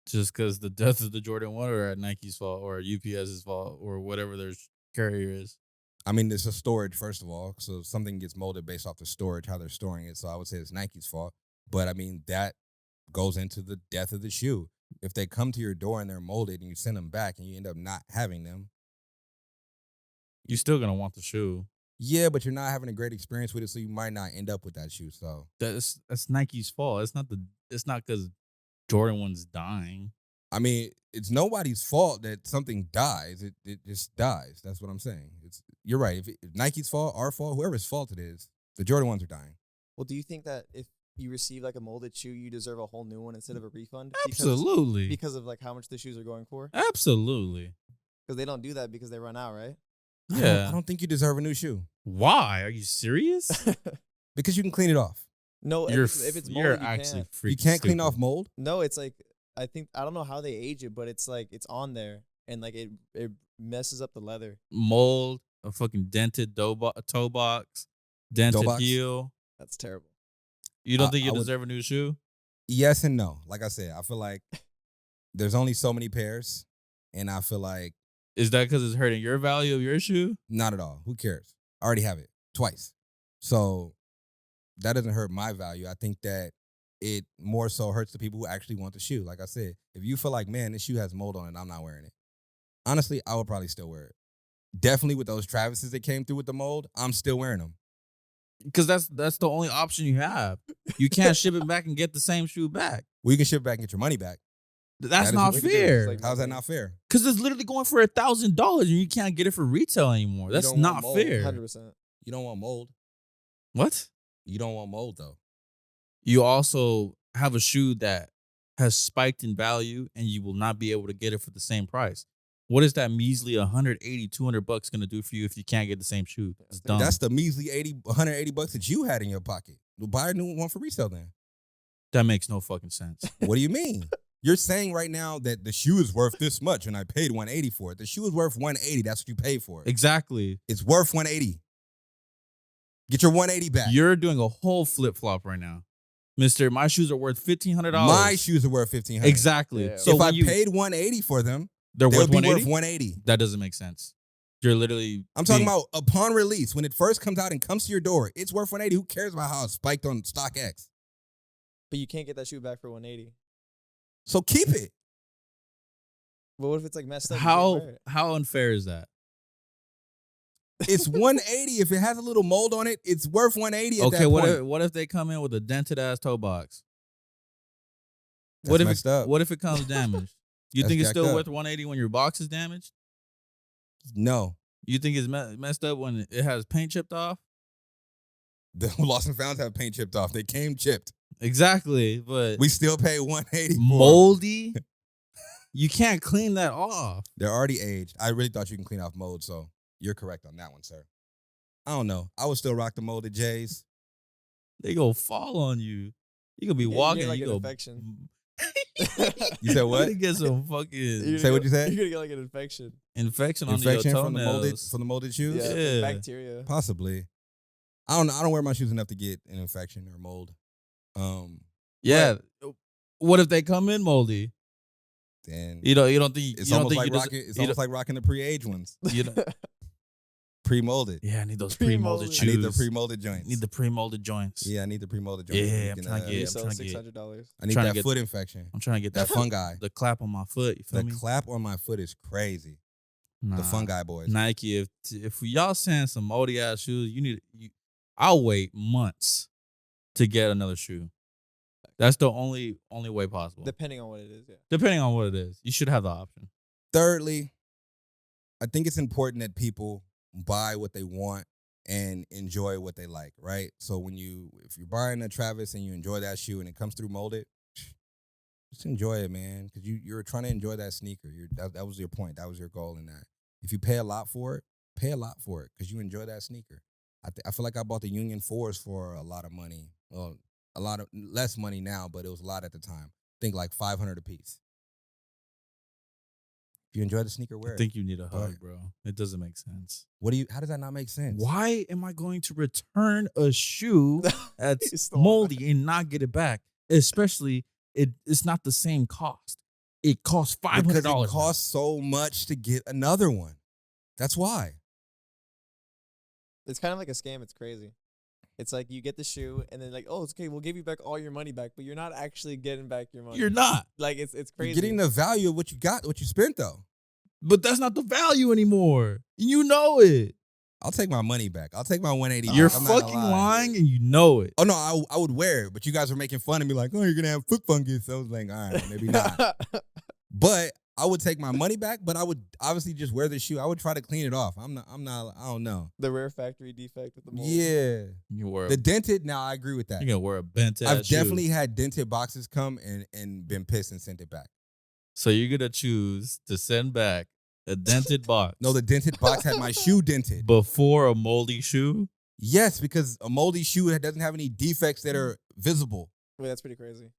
just because the death of the Jordan 1 or at Nike's fault or UPS's fault or whatever their carrier is? I mean, it's a storage, first of all. So something gets molded based off the storage, how they're storing it. So I would say it's Nike's fault. But, I mean, that goes into the death of the shoe. If they come to your door and they're molded and you send them back and you end up not having them, You're still going to want the shoe. yeah, but you're not having a great experience with it, so you might not end up with that shoe. So That's Nike's fault. It's not because Jordan 1's dying. I mean, it's nobody's fault that something dies. It just dies. That's what I'm saying. You're right. If Nike's fault, our fault, whoever's fault it is, the Jordan 1s are dying. Well, do you think that if you receive like a molded shoe, you deserve a whole new one instead of a refund? Absolutely. Because of like how much the shoes are going for? Absolutely. Because they don't do that because they run out, right? Yeah. I don't think you deserve a new shoe Why? Are you serious? because you can clean it off. No, You're if it's you're molded, you actually can't. freaking You can't clean stupid. off mold. No, it's like I don't know how they age it, but it's like it's on there and like it messes up the leather. Mold, a fucking dented toe box, dented box? heel. That's terrible. You don't I- think you I would- deserve a new shoe? Yes and no. Like I said, I feel like there's only so many pairs, and I feel like Is that because it's hurting your value of your shoe? not at all. Who cares? I already have it twice. So that doesn't hurt my value. I think that it more so hurts the people who actually want the shoe. Like I said, if you feel like, man, this shoe has mold on it, I'm not wearing it. Honestly, I would probably still wear it. Definitely with those Travises that came through with the mold, I'm still wearing them. Because that's the only option you have. You can't ship it back and get the same shoe back. Well, you can ship it back and get your money back. That's That is not what we can do. fair. Like- How's that not fair? Because it's literally going for $1,000 and you can't get it for retail anymore. That's don't want not mold. fair. 100%. You don't want mold. What? You don't want mold, though. You also have a shoe that has spiked in value and you will not be able to get it for the same price. What is that measly $180, $200 going to do for you if you can't get the same shoe? It's dumb. That's the measly $180 that you had in your pocket. Well, buy a new one for resale then. That makes no fucking sense. What do you mean? You're saying right now that the shoe is worth this much and I paid $180 for it. The shoe is worth $180. That's what you paid for it. Exactly. It's worth $180. Get your $180 back. You're doing a whole flip-flop right now. Mister, my shoes are worth $1,500. My shoes are worth $1,500. Exactly. Yeah. So if I when you paid $180 for them, they're they worth would be worth $180? $180. That doesn't make sense. You're literally I'm talking being- about upon release, when it first comes out and comes to your door, it's worth $180. Who cares about how it spiked on StockX? But you can't get that shoe back for 180. So keep it. But what if it's like messed up? You can't wear it? how unfair is that? It's $180. If it has a little mold on it, it's worth $180 at Okay, that what point. if they come in with a dented ass toe box? That's What if messed up. What if it comes damaged? You That's think it's jacked still up. worth 180 when your box is damaged? No. You think it's messed up when it has paint chipped off? The lost and founds have paint chipped off. They came chipped. Exactly, but We still pay 180 for moldy. You can't clean that off. They're already aged. I really thought you can clean off mold, so you're correct on that one, sir. I don't know. I would still rock the molded J's. They gonna fall on you. You gonna be You walking. get like you an go. infection. You said what? You get some fucking Say what you said? You're gonna get like an infection. infection on Infection your from the toenails. molded shoes? Yeah, Yeah. bacteria. Possibly. I don't know. I don't wear my shoes enough to get an infection or mold. Yeah. What if they come in moldy? Then You don't think it's you don't almost think like you just, rocking. It's you almost like rocking the pre-aged ones, don't- you don't- pre-molded. Yeah, I need those Pre-molded. pre-molded I shoes. need the pre-molded joints. Need the pre-molded joints. Yeah, I need the pre-molded joints. Yeah, You I'm can, trying to You get. sell I'm trying to get. $600. I need trying to that get- foot infection. I'm trying to get That fungi. The clap on my foot. You feel The me? clap on my foot is crazy. Nah. The fungi boys. Nike, if y'all send some moldy ass shoes, I'll wait months to get another shoe. That's the only way possible. Depending on what it is, yeah. Depending on what it is, you should have the option. Thirdly, I think it's important that people buy what they want and enjoy what they like, right? So if you're buying a Travis and you enjoy that shoe and it comes through molded, just enjoy it, man, because you're trying to enjoy that sneaker. That was your point. That was your goal in that. If you pay a lot for it, pay a lot for it because you enjoy that sneaker. I feel like I bought the Union 4s for a lot of money. Well, a lot of less money now, but it was a lot at the time. I think like $500 a piece. If you enjoy the sneaker, wear I it. think you need a hug, Right. bro. It doesn't make sense. How does that not make sense? Why am I going to return a shoe It's that's the- moldy and not get it back? Especially, it's not the same cost. It costs $500. Because it costs so much to get another one. That's why. It's kind of like a scam. It's crazy. It's like you get the shoe and then like, oh, it's okay. We'll give you back all your money back, but you're not actually getting back your money. You're not. Like it's crazy. You're getting the value of what you got, what you spent, though. But that's not the value anymore. You know it. I'll take my money back. I'll take my 180 You're back. I'm not gonna fucking lie. lying and you know it. Oh, no, I would wear it, but you guys were making fun of me like, oh, you're going to have foot fungus. So I was like, all right, maybe not. But I would take my money back, but I would obviously just wear the shoe. I would try to clean it off. I don't know. The rare factory defect with the mold. Yeah. You wear The dented, now I agree with that. you're gonna wear a bent ass I've shoe. definitely had dented boxes come and been pissed and sent it back. So you're gonna choose to send back a dented box. No, the dented box had my shoe dented. before a moldy shoe. Yes, because a moldy shoe that doesn't have any defects that are visible. Wait, that's pretty crazy.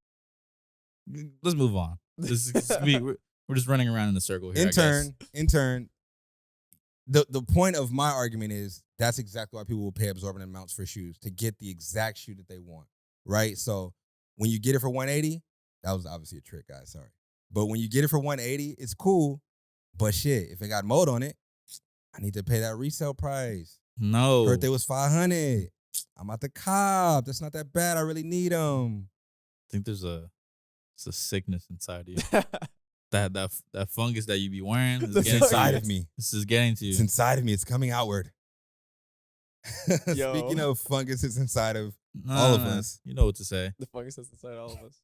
Let's move on. We're just running around in a circle here. I guess. Intern. The point of my argument is that's exactly why people will pay absorbent amounts for shoes to get the exact shoe that they want, right? So when you get it for 180, that was obviously a trick, guys. Sorry, but when you get it for 180, it's cool. But shit, if it got mold on it, I need to pay that resale price. No. Birthday was 500. I'm at the cop. That's not that bad. I really need them. I think it's a sickness inside of you. that fungus that you be wearing is The getting Inside to of you. me. This is getting to you. It's inside of me. It's coming outward. Yo. Speaking of fungus, it's inside of No, all of no, no. us. You know what to say. The fungus that's inside all of us.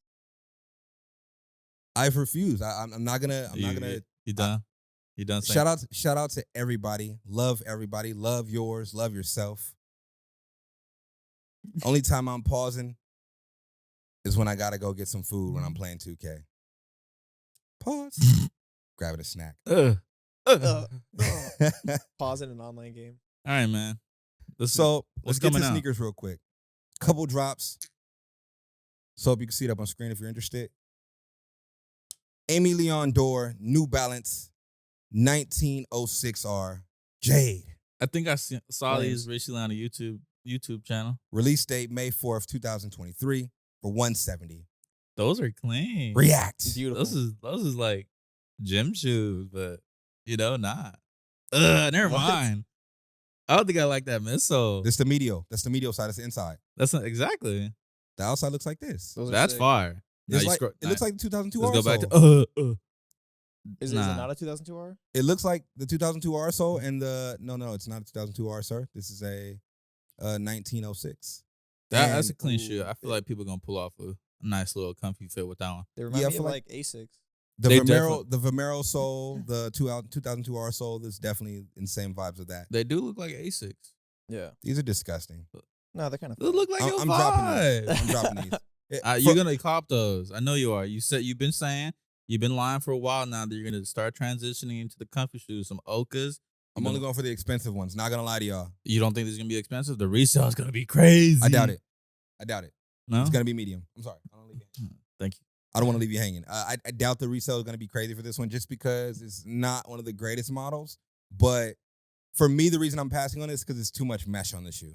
I've refused. I'm not gonna. I'm not gonna. You done? You done saying? Shout out to everybody. Love everybody. Love yours. Love yourself. Only time I'm pausing is when I gotta go get some food when I'm playing 2K. Pause. Grabbing a snack. Pause in an online game. All right, man. So let's what's get to coming out? sneakers real quick. Couple drops. So hope you can see it up on screen if you're interested. Amy Leon Dore, New Balance, 1906R, Jade. I think I saw Nice. these recently on a YouTube channel. Release date May 4th, 2023 for 170. Those are clean. React. Beautiful. Those is like gym shoes, but not. Never What? mind. I don't think I like that midsole. This the medial. That's the medial side. That's the inside. That's not exactly. The outside looks like this. Those are That's sick. fire. Now It's you like, scroll- it looks like the 2002 Let's R go back sole. to Is it Nah. not a 2002R? It looks like the 2002 R sole and the no, it's not a 2002 R, sir. This is a 1906. That's a And- clean shoe. I feel like people gonna pull off a nice little comfy fit with that one. They remind Yeah, I me feel of like- like Asics. The They Vomero sole, the 2002 R sole, is definitely in the same vibes of that. They do look like Asics. Yeah. These are disgusting. No, they're kind of. They look like your I'm dropping vibe. these. I'm dropping these. You're gonna cop those. I know you are. You've been saying you've been lying for a while now that you're gonna start transitioning into the comfy shoes, some Okas. I'm only going for the expensive ones. Not gonna lie to y'all. You don't think this is gonna be expensive? The resale is gonna be crazy. I doubt it. No, It's gonna be medium. I'm sorry. I don't leave you hanging. Thank you. I don't want to leave you hanging. I doubt the resale is gonna be crazy for this one, just because it's not one of the greatest models. But for me, the reason I'm passing on it is because it's too much mesh on the shoe.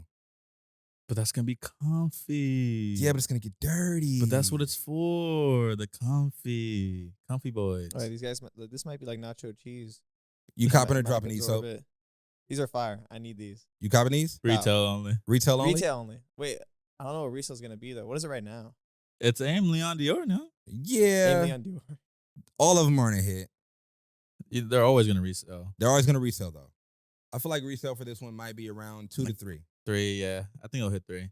But that's gonna be comfy. Yeah, but it's gonna get dirty. But that's what it's for. The comfy boys. All right, these guys. This might be like nacho cheese. You copping or Might dropping these? absorb So it. These are fire. I need these. you copping these? Retail only. Retail only. Retail only. Wait, I don't know what resale's gonna be though. What is it right now? It's Aim Leon Dior now. Yeah. Mainly on Dior. All of them aren't a hit. They're always gonna resell. They're always gonna resell though. I feel like resale for this one might be around 2 to 3. 3, yeah. I think it'll hit 3.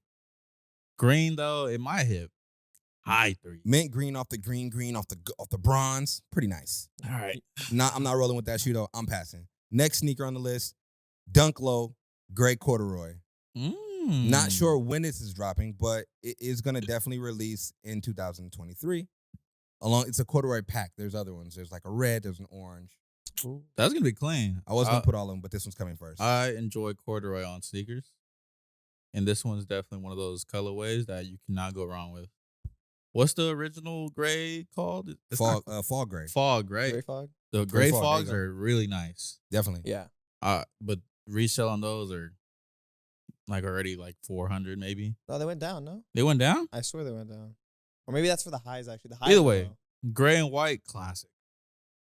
Green though, it might hit high 3. Mint green off the green off the bronze. Pretty nice. All right. I'm not rolling with that shoe though. I'm passing. Next sneaker on the list, Dunk Low, gray corduroy. Not sure when this is dropping, but it is gonna definitely release in 2023. It's a corduroy pack. There's other ones. There's like a red. There's an orange. Ooh. That's gonna be clean. I was gonna put all of them, but this one's coming first. I enjoy corduroy on sneakers, and this one's definitely one of those colorways that you cannot go wrong with. What's the original gray called? Fall gray. Fog, right? Gray fog. The Gray gray fog, fogs there you are really nice. Definitely. Yeah. But resale on those are like already like 400 maybe. No, they went down. No, They went down. I swear they went down. Or maybe that's for the highs. Actually, the highs. Either were way, low. gray and white classic.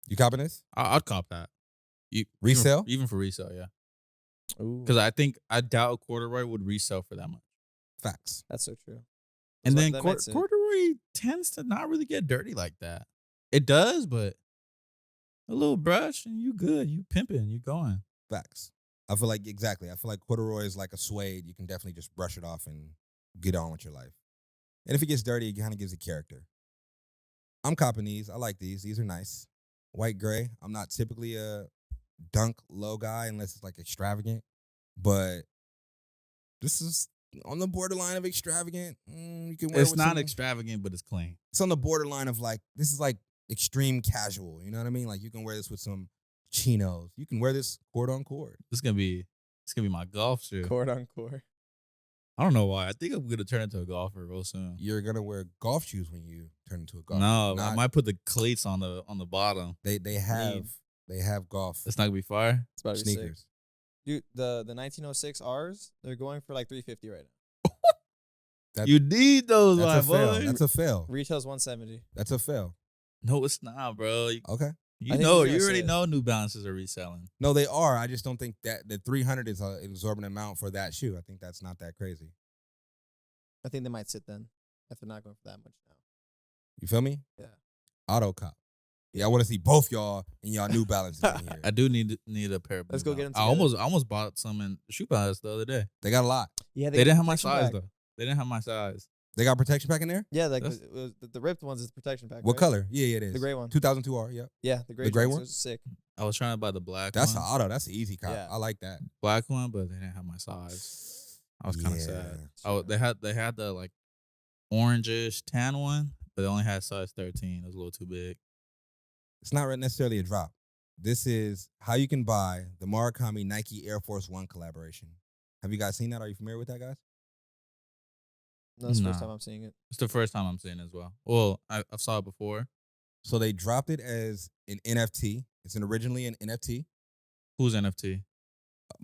You copping this? I'd cop that. Resale? even for resale, yeah. Ooh, Because I doubt corduroy would resell for that much. Facts. that's so true. And That's then what- that makes it- corduroy tends to not really get dirty like that. It does, but a little brush and you good. You pimping. You going. Facts. I feel like exactly. I feel like corduroy is like a suede. You can definitely just brush it off and get on with your life. And if it gets dirty, it kind of gives it character. I'm copping these. I like these. These are nice. White gray. I'm not typically a Dunk Low guy unless it's like extravagant, but this is on the borderline of extravagant. You can wear It's it with not some- extravagant, but it's clean. It's on the borderline of like, this is like extreme casual. You know what I mean? Like you can wear this with some chinos. You can wear this cord on cord. It's gonna be my golf shoe. Cord on cord. I don't know why. I think I'm gonna turn into a golfer real soon. You're gonna wear golf shoes when you turn into a golfer. No, I Not- might put the cleats on the bottom. they have golf It's not gonna be fire. It's about to be sick. sneakers. Dude, the 1906 R's, they're going for like $350 right now. You need those, my That's a fail. boy. That's a fail. Retail's $170. That's a fail. No, it's not, bro. Okay. You I think know, he's gonna you already sit. know New Balances are reselling. No, they are. I just don't think that the 300 is an exorbitant amount for that shoe. I think that's not that crazy. I think they might sit then if they're not going for that much now. You feel me? Yeah. Auto cop. Yeah, I want to see both y'all and y'all New Balances in here. I do need a pair of. Let's New go get Balance. them I almost bought some in Shoe Palace the other day. They got a lot. Yeah, They didn't have my protection size pack. though. They didn't have my size. They got protection pack in there? Yeah, like That's- the ripped ones is the protection pack. What right? color? Yeah, it is. The gray one. 2002R, yeah. Yeah, the gray, The gray ones one? are sick. I was trying to buy the black That's one. an auto. That's an easy cop. Yeah. I like that. Black one, but they didn't have my size. I was kind of sad. They had the like orangish tan one, but they only had size 13. It was a little too big. It's not necessarily a drop. This is how you can buy the Murakami Nike Air Force One collaboration. Have you guys seen that? Are you familiar with that, guys? No, that's the first Nah. time I'm seeing it. It's the first time I'm seeing it as well. Well, I've saw it before. So they dropped it as an NFT. It's originally an NFT. Who's NFT?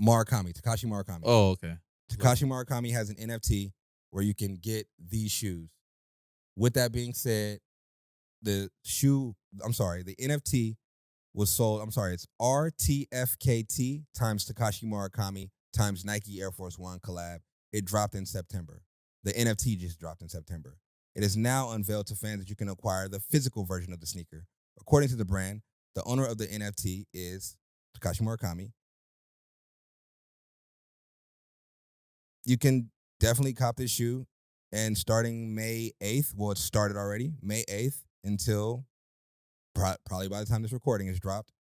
Murakami, Takashi Murakami. Oh, okay. Takashi Murakami has an NFT where you can get these shoes. With that being said, the NFT was sold, it's RTFKT times Takashi Murakami times Nike Air Force One collab. It dropped in September. The NFT just dropped in September. It is now unveiled to fans that you can acquire the physical version of the sneaker. According to the brand, the owner of the NFT is Takashi Murakami. You can definitely cop this shoe, and starting May 8th, well, it started already, May 8th until probably by the time this recording is dropped,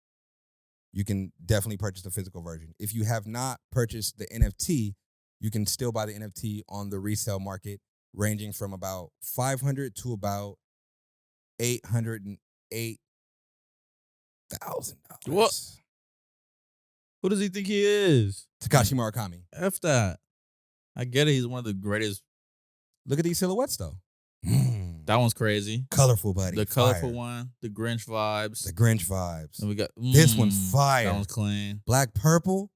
you can definitely purchase the physical version. If you have not purchased the NFT, you can still buy the NFT on the resale market. ranging from about $500 to about $808,000. What? Who does he think he is? Takashi Murakami. F that. I get it. He's one of the greatest. Look at these silhouettes though. That one's crazy. Colorful, buddy. The Fire. colorful one. The Grinch vibes. The Grinch vibes. And we got This one's fire. That one's clean. Black purple.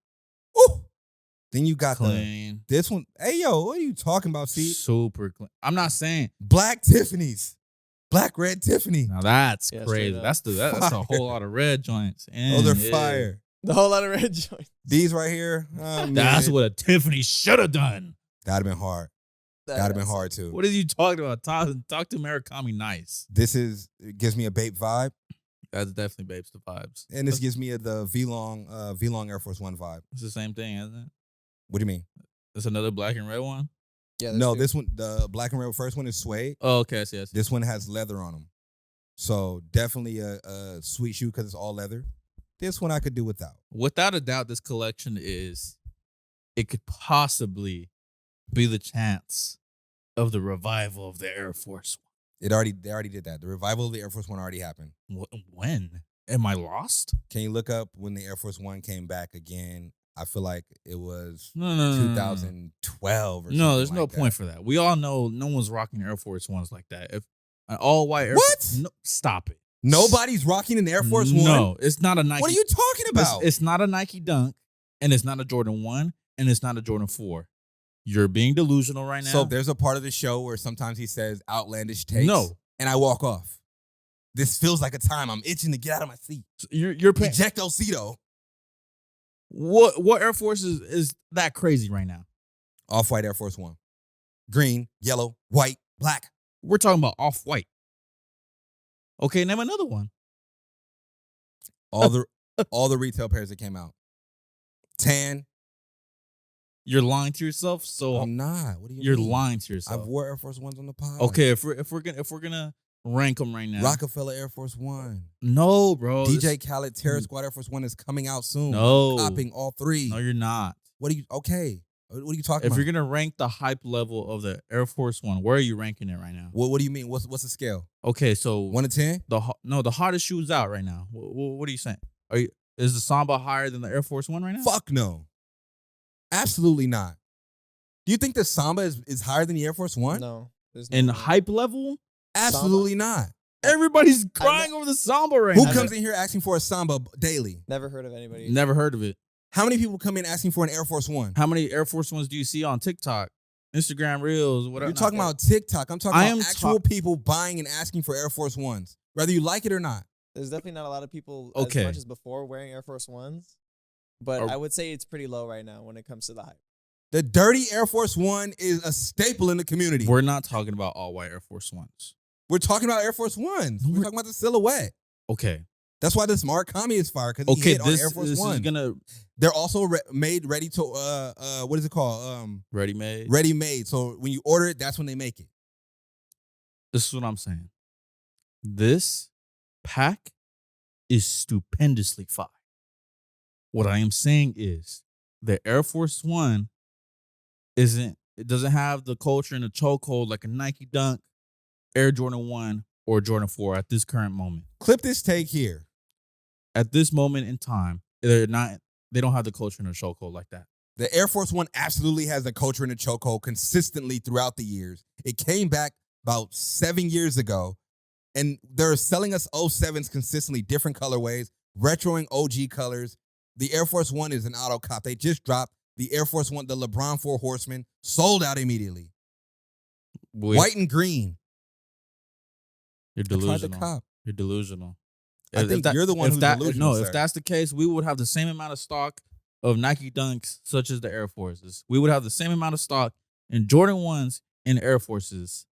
Ooh. Then you got Clean. this one. Hey yo, what are you talking about? See, Super clean. I'm not saying. black Tiffany's, black red Tiffany. Now that's Yeah, crazy. straight up. That's a Fire. whole lot of red joints. Oh, they're Yeah. fire. The whole lot of red joints. These right here. That's what a Tiffany should have done. That'd have been hard. That'd have been hard too. What are you talking about? Talk to Murakami nice. It gives me a Bape vibe, That's definitely Babes the vibes. and this gives me the V-Long Air Force One vibe. It's the same thing, isn't it? What do you mean? It's another black and red one. Yeah, No, this one, the black and red first one is suede. Oh, okay, yes. This one has leather on them, so definitely a sweet shoe because it's all leather. This one I could do without. Without a doubt, this collection it could possibly be the chance of the revival of the Air Force They already did that. The revival of the Air Force One already happened. One. When? Am I lost? Can you look up when the Air Force One came back again? I feel like it was No. 2012 or something. No, there's no like point that. for that. We all know no one's rocking Air Force Ones like that. If an all white Air What? Force, no, stop it. Nobody's rocking an Air Force One. No, it's not a Nike. What are you talking about? It's not a Nike Dunk, and it's not a Jordan 1, and it's not a Jordan 4. You're being delusional right now. So there's a part of the show where sometimes he says outlandish takes. No. And I walk off. This feels like a time I'm itching to get out of my seat. You're paying. Ejectocito. What Air Force is that crazy right now? Off-white Air Force One. Green, yellow, white, black. We're talking about off-white. Okay, name another one. All the retail pairs that came out. Tan. You're lying to yourself. So I'm not. What do you you're mean? lying to yourself. I've wore Air Force Ones on the pod. Okay, if we're gonna rank them right now. Rockefeller Air Force One. No, bro. DJ Khaled Terror Squad Air Force One is coming out soon. No. I'm copping all three. No, you're not. What are you? Okay. What are you talking If about? you're gonna rank the hype level of the Air Force One, where are you ranking it right now? What do you mean? What's the scale? Okay, so 1 to 10? the hottest shoes out right now. What are you saying? Is the Samba higher than the Air Force One right now? Fuck no. Absolutely not. Do you think the Samba is higher than the Air Force One? No. There's In no way. hype level, Absolutely not. everybody's crying over the Samba right Who now. comes in here asking for a Samba daily? Never heard of anybody. Never heard of it. How many people come in asking for an Air Force One? How many Air Force Ones do you see on TikTok, Instagram Reels, whatever? You're talking about TikTok. I'm talking I about am actual people buying and asking for Air Force Ones, whether you like it or not. There's definitely not a lot of people Okay. as much as before wearing Air Force Ones. But Are- I would say it's pretty low right now when it comes to the hype. The dirty Air Force One is a staple in the community. We're not talking about all white Air Force Ones. We're talking about Air Force Ones. We're talking about the silhouette. Okay. That's why this Murakami is fire, because he Okay. hit on This Air Force is One. gonna They're also made ready to what is it called? ready made. Ready made. So when you order it, that's when they make it. This is what I'm saying. This pack is stupendously fire. What I am saying is the Air Force One it doesn't have the culture and the chokehold like a Nike Dunk, Air Jordan 1, or Jordan 4 at this current moment. Clip this take here. At this moment in time, they don't have the culture and the chokehold like that. The Air Force One absolutely has the culture and the chokehold consistently throughout the years. It came back about 7 years ago, and they're selling us 07s consistently, different colorways, retroing OG colors. The Air Force One is an auto cop. They just dropped the Air Force One, the LeBron 4 Horsemen, sold out immediately. White and green. You're I tried to delusional. cop. You're delusional. I think you're the one who's delusional, No, sir. if that's the case, we would have the same amount of stock of Nike Dunks, such as the Air Forces. We would have the same amount of stock in Jordan 1s and Air Forces.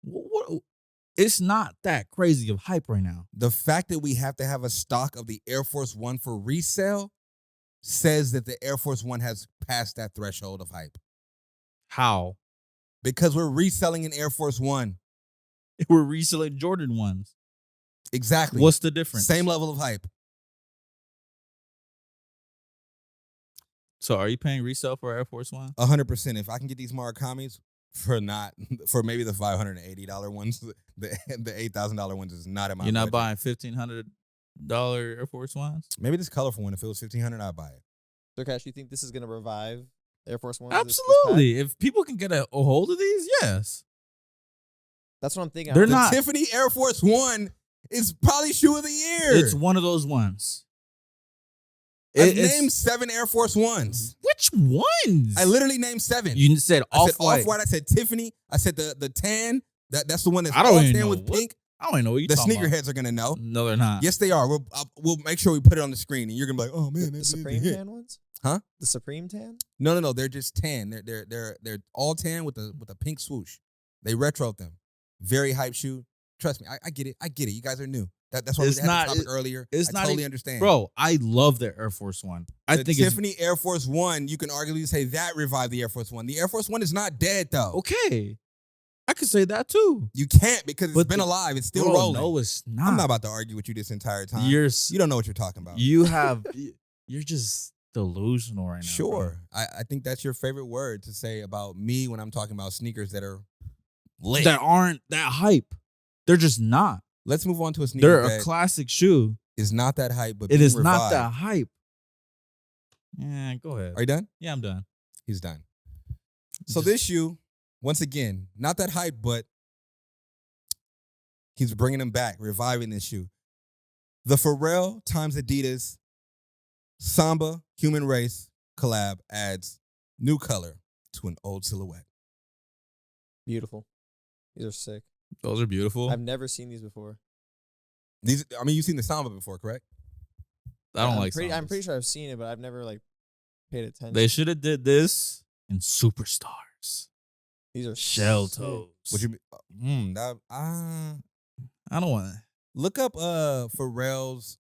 It's not that crazy of hype right now. The fact that we have to have a stock of the Air Force One for resale says that the Air Force One has passed that threshold of hype. How? Because we're reselling an Air Force One. We're reselling Jordan 1s. Exactly. What's the difference? Same level of hype. So are you paying resale for Air Force One? 100%. If I can get these Murakamis, for maybe the $580 ones. The $8,000 ones is not in my. You're not budget. buying $1,500 Air Force Ones? Maybe this colorful one. If it was $1,500, I'd buy it. So, Cash, you think this is gonna revive Air Force One? Absolutely. If people can get a hold of these, yes. That's what I'm thinking. They're The not. Tiffany Air Force One is probably shoe of the year. It's one of those ones. I've named 7 Air Force Ones. Which ones? I literally named 7. You said I said Off-White. Off-White. I said Tiffany. I said the tan. That's the one that's I don't all even tan know with what- pink. I don't even know what you're The talking about. sneakerheads are gonna know. No, they're not. Yes, they are. We'll make sure we put it on the screen, and you're gonna be like, "Oh man, The Supreme tan ones? Huh? The Supreme tan? No. They're just tan. They're all tan with a pink swoosh. They retro them. Very hype shoe. Trust me, I get it. I get it. You guys are new. That's why we It's had not- the topic earlier. it's I not totally even- understand, Bro, I love the Air Force One. I The think Tiffany Air Force One. You can arguably say that revived the Air Force One. The Air Force One is not dead though. it's okay. I could say that too. You can't because it's But been the- alive. It's still Bro, rolling. No, it's not. I'm not about to argue with you this entire time. You're You don't know what you're talking about. you're just delusional right now. Sure. I think that's your favorite word to say about me when I'm talking about sneakers that are lit. That aren't that hype. They're just not. Let's move on to a sneaker They're that a classic shoe. is not that hype, but It being is not revived. that hype. Yeah, go ahead. Are you done? Yeah, I'm done. He's done. So Just- this shoe, once again, not that hype, but he's bringing him back, reviving this shoe. The Pharrell times Adidas Samba Human Race collab adds new color to an old silhouette. Beautiful. These are sick. Those are beautiful. I've never seen these before. You've seen the Samba before, correct? I don't I'm like pretty, I'm Sambas. pretty sure I've seen it, but I've never like paid attention. They should have did this in Superstars. These are Shell sick. toes. What you I don't want to. look up Pharrell's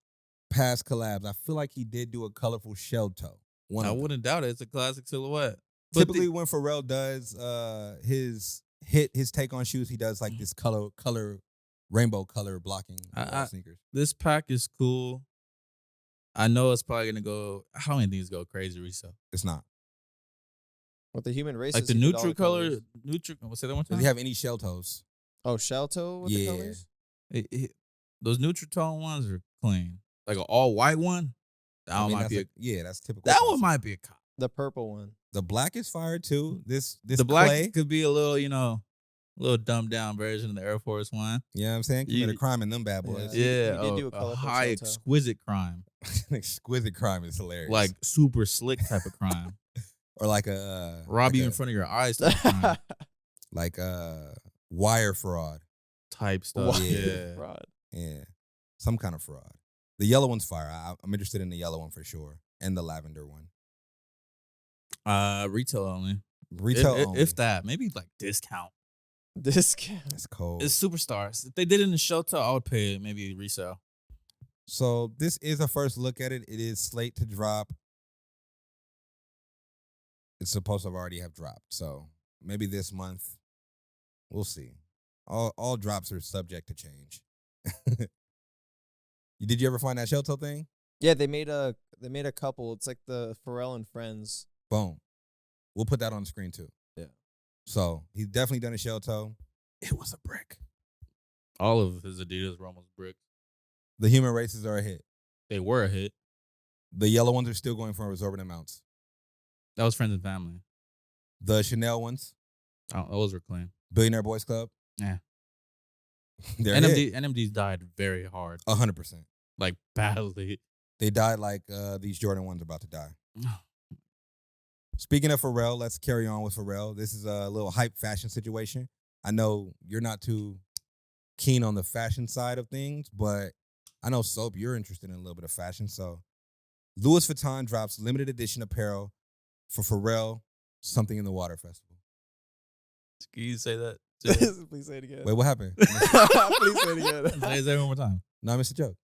past collabs. I feel like he did do a colorful shell toe. One I of them. wouldn't doubt it. It's a classic silhouette. But Typically, when Pharrell does his take on shoes, he does like this color rainbow color blocking sneakers. this pack is cool. I know it's probably gonna go. How many things go crazy resale? It's not. With the human race. Like the neutral color, neutral. What's that one Does time? he have any shell toes? Oh, shell toe with the Yeah. colors? Those neutral tone ones are clean. Like an all white one. That one might be. That's typical. That one concept. might be a cop. The purple one. The black is fire too. This The black clay, could be a little, a little dumbed down version of the Air Force One. you know what I'm saying? Commit a You- crime in them bad boys. Yeah, he did do a a colorful high shell toe. exquisite crime, Exquisite crime is hilarious. like super slick type of crime. or like a Rob like you a- in front of your eyes type of crime. like wire fraud. Type stuff. Wow. Yeah. Fraud. Yeah, some kind of fraud. The yellow one's fire. I'm interested in the yellow one for sure, and the lavender one. Retail only. Retail if, only. if that, maybe like discount. Discount. That's cold. It's Superstars. If they did it in the shelter, I would pay it. Maybe resale. So this is a first look at it. It is slate to drop. It's supposed to already have dropped. So maybe this month. We'll see. All drops are subject to change. Did you ever find that shell toe thing? Yeah, they made a couple. It's like the Pharrell and Friends. Boom. We'll put that on the screen too. Yeah. So he's definitely done a shell toe. It was a brick. All of his Adidas were almost brick. The human races are a hit. They were a hit. The yellow ones are still going for exorbitant amounts. That was friends and family. The Chanel ones, Those were clean. Billionaire Boys Club. Yeah. They're a hit. NMDs died very hard. 100%. Like badly. They died like these Jordan ones are about to die. Speaking of Pharrell, let's carry on with Pharrell. This is a little hype fashion situation. I know you're not too keen on the fashion side of things, but I know, Soap, you're interested in a little bit of fashion. So Louis Vuitton drops limited edition apparel for Pharrell, Something in the Water Festival. Can you say that? Please say it again. Wait, what happened? Please say it again. Say it one more time. No, I missed the joke.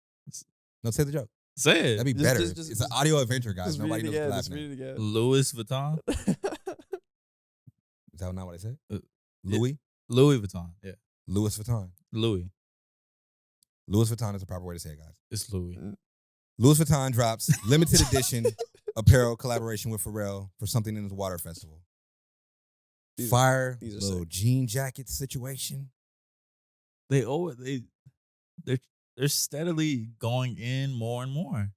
No, say the joke. Say it. That'd be Just- better. just- It's an audio adventure, guys. Just Nobody read knows it again. the Just last name. read it again. Louis Vuitton. Is that not what I said? Yeah. Louis? Louis Vuitton. Yeah. Louis Vuitton. Louis. Louis Vuitton is the proper way to say it, guys. It's Louis. Louis Vuitton drops limited edition apparel collaboration with Pharrell for Something in the Water Festival. Fire these are little sick. jean jacket situation. They're steadily going in more and more.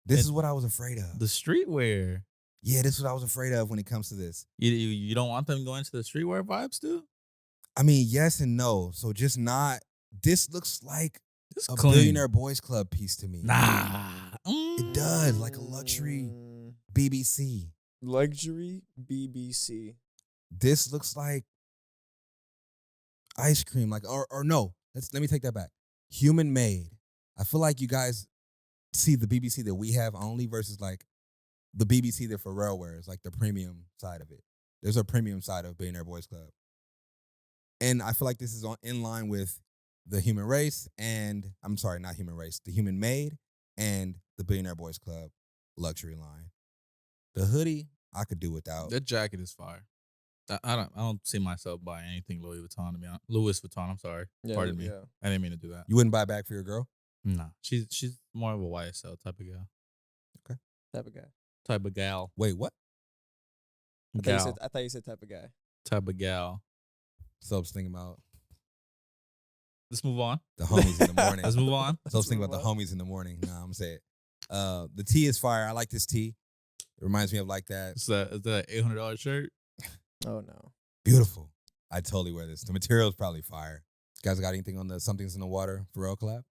This And is what I was afraid of. The streetwear. Yeah, this is what I was afraid of when it comes to this. You don't want them going to the streetwear vibes, too? I mean, yes and no. So just not. This looks like It's a clean. Billionaire Boys Club piece to me. Nah. It does, like a luxury BBC. Luxury BBC. This looks like ice cream, like or no. Let me take that back. Human made. I feel like you guys see the BBC that we have only versus like the BBC that Pharrell wears, like the premium side of it. There's a premium side of Billionaire Boys Club. And I feel like this is in line with the human race and, I'm sorry, not human race, the human made and the Billionaire Boys Club luxury line. The hoodie, I could do without. That jacket is fire. I don't see myself buying anything Louis Vuitton, to be honest. Louis Vuitton, I'm sorry. Pardon me. Yeah. I didn't mean to do that. You wouldn't buy a bag for your girl? Nah. She's more of a YSL type of gal. Type of guy. Type of gal. Wait, what? Gal. I thought you said type of guy. Type of gal. So I was thinking about Let's move on. the homies in the morning. Let's move on. So I was thinking about the homies in the morning. Nah, I'm gonna say it. The tee is fire. I like this tee. It reminds me of like that. Is that $800 shirt? Oh no. Beautiful. I totally wear this. The material is probably fire. You guys got anything on the Something's in the Water Pharrell collab?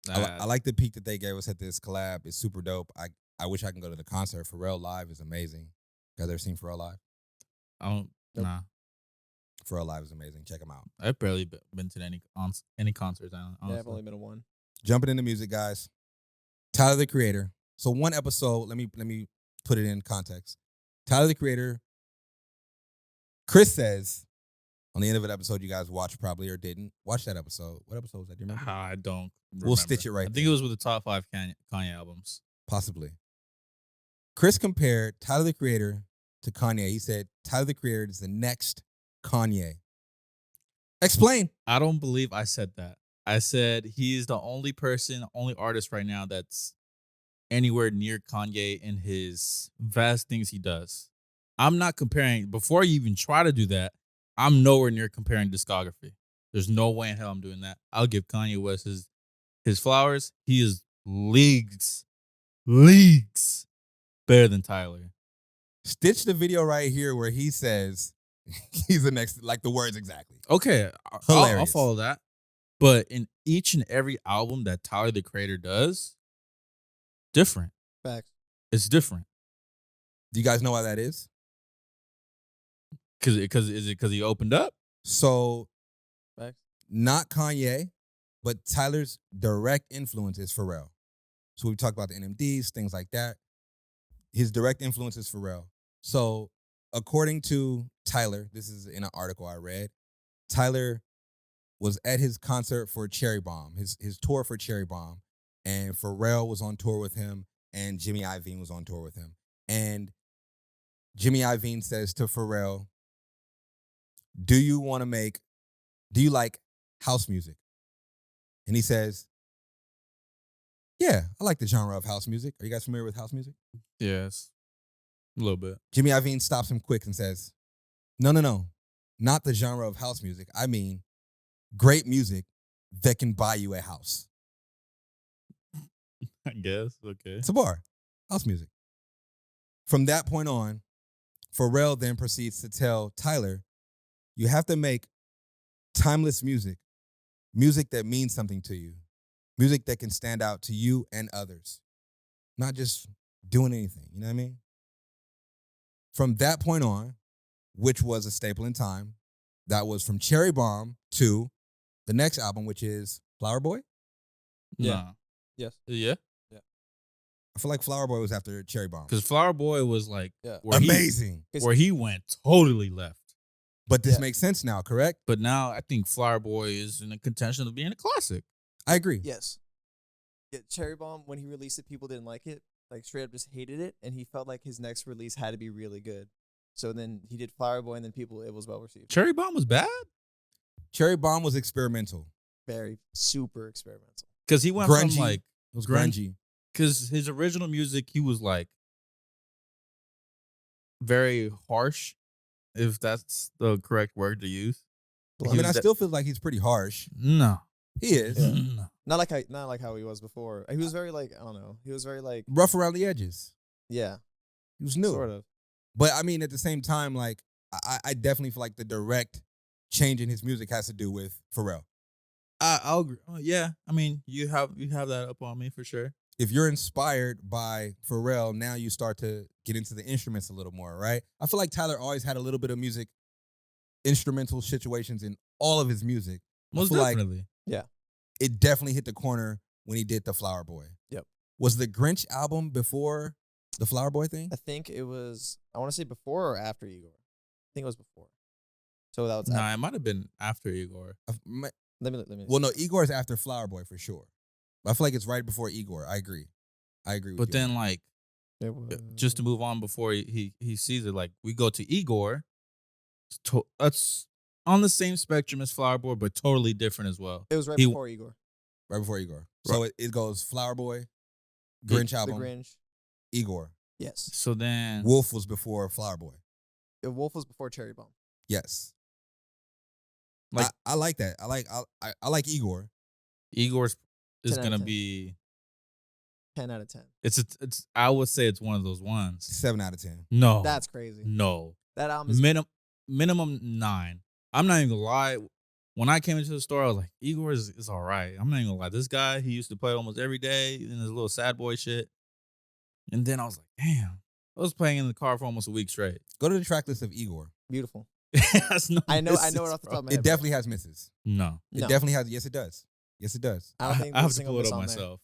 I like the peak that they gave us at this collab. It's super dope. I wish I can go to the concert. Pharrell live is amazing. You guys ever seen Pharrell live? I don't. Nope. Nah. Pharrell live is amazing. Check him out. I've barely been to any concerts. Honestly. Yeah, I've only been to one. Jumping into music, guys. Tyler the Creator. So one episode. Let me put it in context. Tyler the Creator. Chris says on the end of an episode you guys watched probably or didn't watch that episode. What episode was that? Do you remember? I don't. We'll remember. stitch it right I think there. it was with the top 5 Kanye albums. Possibly. Chris compared Tyler the Creator to Kanye. He said Tyler the Creator is the next Kanye. Explain. I don't believe I said that. I said he's the only artist right now that's anywhere near Kanye in his vast things he does. I'm not comparing. Before you even try to do that, I'm nowhere near comparing discography. There's no way in hell I'm doing that. I'll give Kanye West his flowers. He is leagues better than Tyler. Stitch the video right here where he says he's the next, like the words exactly. Okay, I'll Hilarious. follow that. But in each and every album that Tyler the Creator does, different. Facts. It's different. Do you guys know why that is? Because he opened up? So, Facts. not Kanye, but Tyler's direct influence is Pharrell. So we talked about the NMDs, things like that. His direct influence is Pharrell. So according to Tyler, this is in an article I read, Tyler was at his concert for Cherry Bomb, his tour for Cherry Bomb, and Pharrell was on tour with him, and Jimmy Iovine was on tour with him. And Jimmy Iovine says to Pharrell, do you like house music? And he says, yeah, I like the genre of house music. Are you guys familiar with house music? Yes. A little bit. Jimmy Iovine stops him quick and says, no, not the genre of house music. I mean, great music that can buy you a house. I guess. Okay. It's a bar. House music. From that point on, Pharrell then proceeds to tell Tyler, you have to make timeless music that means something to you, music that can stand out to you and others, not just doing anything. You know what I mean? From that point on, which was a staple in time, that was from Cherry Bomb to the next album, which is Flower Boy. Yeah. Nah. Yes. Yeah. I feel like Flower Boy was after Cherry Bomb. Because Flower Boy was like Yeah. Amazing. where he went totally left. But this Yeah. makes sense now, correct? But now I think Flower Boy is in a contention of being a classic. I agree. Yes. Yeah, Cherry Bomb, when he released it, people didn't like it. Like, straight up just hated it. And he felt like his next release had to be really good. So then he did Flower Boy, and then it was well received. Cherry Bomb was bad? Cherry Bomb was experimental. Very super experimental. Because he went Grungy. from like, It was grungy. because his original music, he was like very harsh. if that's the correct word to use. I mean, I was still feel like he's pretty harsh. No. He is No. Not like how he was before. He was very like, I don't know. He was very like, rough around the edges. yeah, He was new. sort of. But I mean, at the same time, like I definitely feel like the direct change in his music has to do with Pharrell. I'll agree. Oh, yeah. I mean, you have that up on me for sure. If you're inspired by Pharrell, now you start to get into the instruments a little more, right? I feel like Tyler always had a little bit of music, instrumental situations in all of his music. Most feel like- definitely. It definitely hit the corner when he did the Flower Boy. Yep. Was the Grinch album before the Flower Boy thing? I think it was. I want to say before or after Igor. I think it was before. So that was. Nah, it might have been after Igor. Let me. Well, no, Igor is after Flower Boy for sure. But I feel like it's right before Igor. I agree with But you. then, like, It was, just to move on before he sees it, like, we go to Igor. That's on the same spectrum as Flower Boy, but totally different as well. It was right he- before Igor. Right before Igor. So it goes Flower Boy, Grinch album, The Grinch. Igor. Yes. So then, Wolf was before Flower Boy. Wolf was before Cherry Bomb. Yes. Like- I like that. I like Igor. Igor's is 10 out of gonna 10. be. 10 out of 10. It's. I would say it's one of those ones. 7 out of 10. No, That's crazy. no. That album is Minimum 9. I'm not even gonna lie. When I came into the store, I was like, Igor is all right. I'm not even gonna lie. This guy, he used to play almost every day in his little sad boy shit. And then I was like, damn. I was playing in the car for almost a week straight. Go to the track list of Igor. beautiful. That's no I know misses, it off the bro. top of my It head. definitely has misses. No. It No. definitely has. Yes, it does. Yes, it does. I don't think I have there's a to single pull it miss up on there. myself.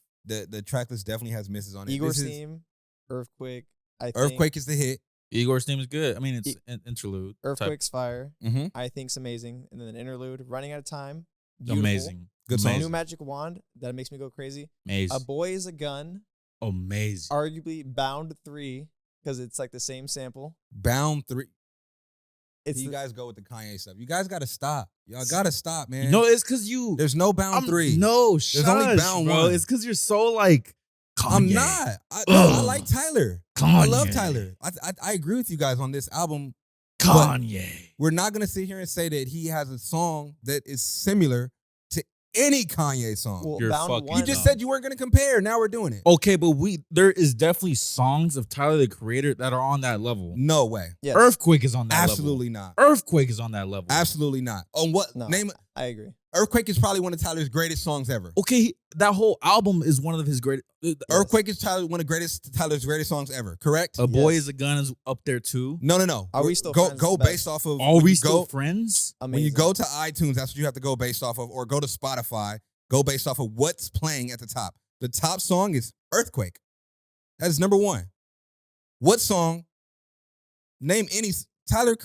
The track list definitely has misses on it. Igor's This is- theme, Earthquake. I think Earthquake is the hit. Igor's theme is good. I mean, it's an interlude. type. Earthquake's fire. Mm-hmm. I think's amazing. And then an interlude, Running Out of Time. Beautiful. Amazing. Good My song. new magic wand that makes me go crazy. Amazing. A Boy is a Gun. Amazing. Arguably Bound 3 because it's like the same sample. Bound 3. It's You the- guys go with the Kanye stuff. You guys got to stop. Y'all got to stop, man. No, it's because you. There's no Bound 3. No, There's only shush, Bound bro. 1. It's because you're so like. I'm Kanye. not. I Ugh. like Tyler. Kanye. I love Tyler. I agree with you guys on this album. Kanye. We're not going to sit here and say that he has a song that is similar to any Kanye song. well, You're Bound fucking 1. you just dumb. said you weren't going to compare. Now we're doing it. Okay, but there is definitely songs of Tyler the Creator that are on that level. No way. Yes. Earthquake is on that Absolutely not. level. Earthquake is on that level. Absolutely not. On what? No, Name I agree. Earthquake is probably one of Tyler's greatest songs ever. Okay, that whole album is one of his great. Earthquake is one of Tyler's greatest songs ever. Correct? A Boy Yes. is a Gun is up there too. No. Are We Still go Friends go is the best. based off of? Are when we you still go, friends? when Amazing. you go to iTunes? That's what you have to go based off of, or go to Spotify. Go based off of what's playing at the top. The top song is Earthquake. That is number 1. What song? Name any Tyler.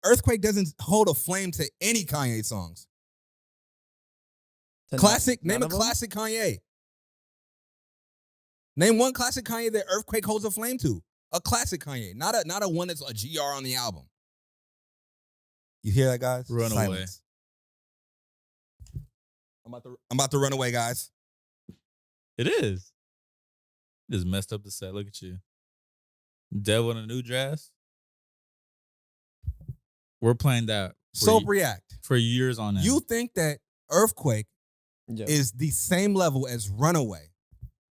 Earthquake doesn't hold a flame to any Kanye songs. To Classic. none Name a of them? classic Kanye. Name one classic Kanye that Earthquake holds a flame to. A classic Kanye, not a one that's a GR on the album. You hear that, guys? Run Away. I'm about to run away, guys. It is. Just messed up the set. Look at you. Devil in a New Dress. We're playing that Soap React. for years on end. You think that Earthquake Yeah. is the same level as Runaway?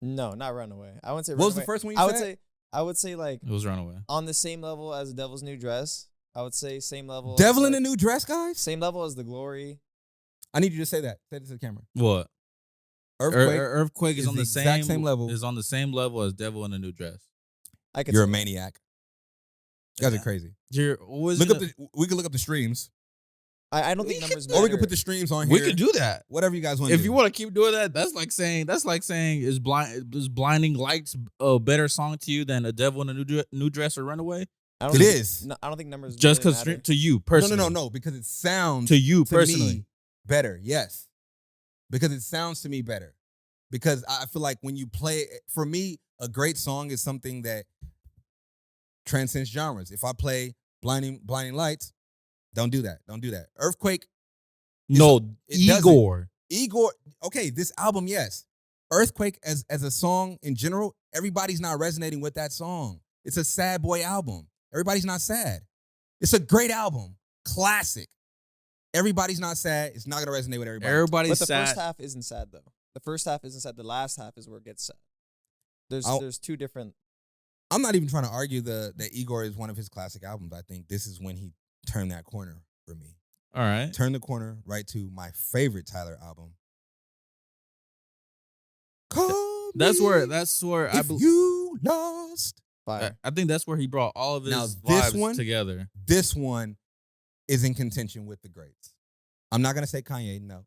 No, not Runaway. I wouldn't say What was the Runaway. first one you said? I would say like It was Runaway. on the same level as Devil's New Dress. I would say same level. as, Devil in like, a New Dress, guys? Same level as The Glory. I need you to say that. Say this to the camera. What? Earthquake. Earthquake is is on the the exact same same level. Is on the same level as Devil in a New Dress. I could You're a say that. maniac. You guys Yeah. are crazy. You're always We gonna- can look up the streams. I don't think numbers matter. Or we can put the streams on here. we could do that. Whatever you guys want to do. If you want to keep doing that, that's like saying is Blinding Lights a better song to you than a Devil in a New Dress or Runaway? I don't It think- is. No, I don't think numbers Just really because matter. to you personally. No, because it sounds To you to personally. me better. Yes. Because it sounds to me better. Because I feel like when you play, for me, a great song is something that transcends genres. If I play Blinding Lights, don't do that. Don't do that. Earthquake, No, it doesn't. Igor. okay, this album, yes. Earthquake as a song in general, everybody's not resonating with that song. It's a sad boy album. Everybody's not sad. It's a great album. Classic. Everybody's not sad. It's not gonna resonate with everybody. Everybody's But the sad. first half isn't sad though. The first half isn't sad. The last half is where it gets sad. There's two different. I'm not even trying to argue that Igor is one of his classic albums. I think this is when he turned that corner for me. All right. Turn the corner right to my favorite Tyler album. Call That's me where if you lost. Fire. I think that's where he brought all of his Now, this vibes one- together. This one is in contention with the greats. I'm not gonna say Kanye, no,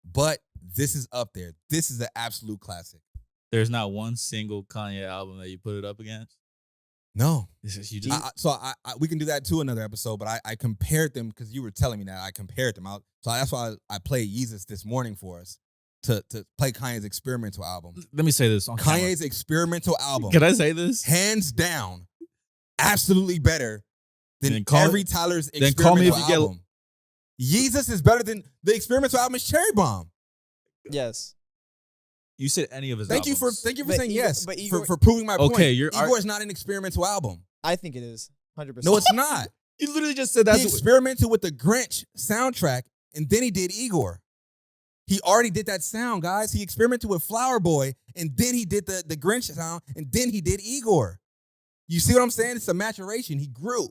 but this is up there. This is an absolute classic. There's not one single Kanye album that you put it up against. No, It's just, you just I we can do that too another episode. But I compared them because you were telling me that I compared them out. So that's why I played Yeezus this morning for us to play Kanye's experimental album. let me say this on camera. Kanye's experimental album, Can I say this? hands down, absolutely better than Then call every it- Tyler's then experimental call me if you get- album. Yeezus is better than the experimental album is Cherry Bomb. Yes. You said any of his Thank you for albums. But saying Igor- yes. but Igor- for proving my point. Okay, you're- Igor is not an experimental album. I think it is. 100%. No, it's not. You literally just said He that's experimented with the Grinch soundtrack, and then he did Igor. He already did that sound, guys. He experimented with Flower Boy, and then he did the Grinch sound, and then he did Igor. You see what I'm saying? It's a maturation. He grew.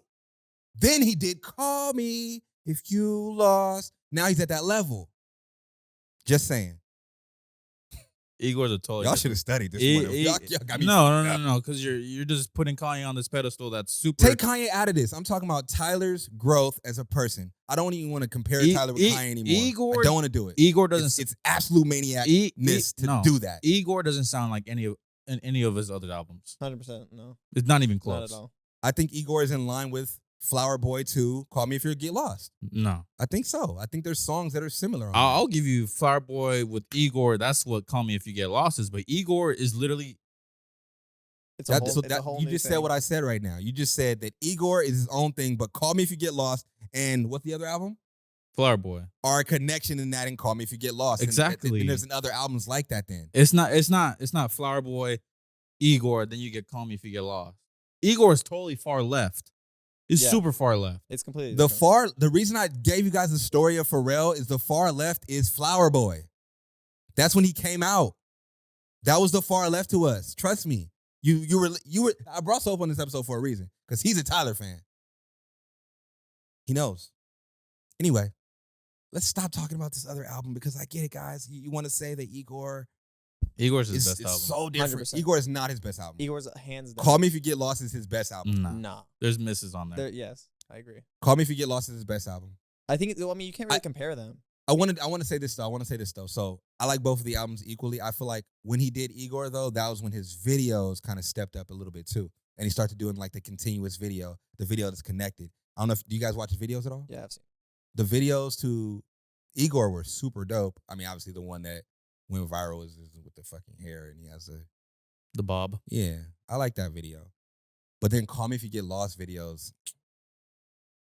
Then he did Call Me If You Lost. Now he's at that level. Just saying. Igor's a totally Y'all different- should have studied this I- one. I- Y'all got me no, because you're just putting Kanye on this pedestal that's super. Take Kanye out of this. I'm talking about Tyler's growth as a person. I don't even want to compare Tyler with Kanye anymore. Igor- I don't want to do it. Igor doesn't. It's absolute maniacness to no. do that. Igor doesn't sound like any of his other albums. 100%. No. It's not even Not close. at all. I think Igor is in line with Flower Boy 2, Call Me If You Get Lost. No, I think so. I think there's songs that are similar. On I'll give you Flower Boy with Igor. That's what Call Me If You Get Lost is. But Igor is literally It's that. a whole, So it's that a whole you new just thing. said what I said right now. You just said that Igor is his own thing, but Call Me If You Get Lost and what's the other album? Flower Boy. Are a connection in that and Call Me If You Get Lost. Exactly. And there's other albums like that then. It's not Flower Boy, Igor. Then you get Call Me If You Get Lost. Igor is totally far left. He's Yeah. super far left. It's completely The different. the reason I gave you guys the story of Pharrell is the far left is Flower Boy. That's when he came out. That was the far left to us. Trust me. You were. I brought Soap on this episode for a reason because he's a Tyler fan. He knows. Anyway, let's stop talking about this other album because I get it, guys. You want to say that Igor Igor's his is best album. so different. 100%. Igor is not his best album. Igor's hands down. Call Me If You Get Lost is his best album. Nah. Nah. There's misses on there. Yes, I agree. Call Me If You Get Lost is his best album. I think. I mean, you can't really compare them. I want to say this though. So I like both of the albums equally. I feel like when he did Igor though, that was when his videos kind of stepped up a little bit too, and he started doing like the continuous video, the video that's connected. I don't know if do you guys watch his videos at all? Yeah, I've seen. The videos to Igor were super dope. I mean, obviously the one that went viral is with the fucking hair and he has The Bob. yeah. I like that video, but then Call Me If You Get Lost videos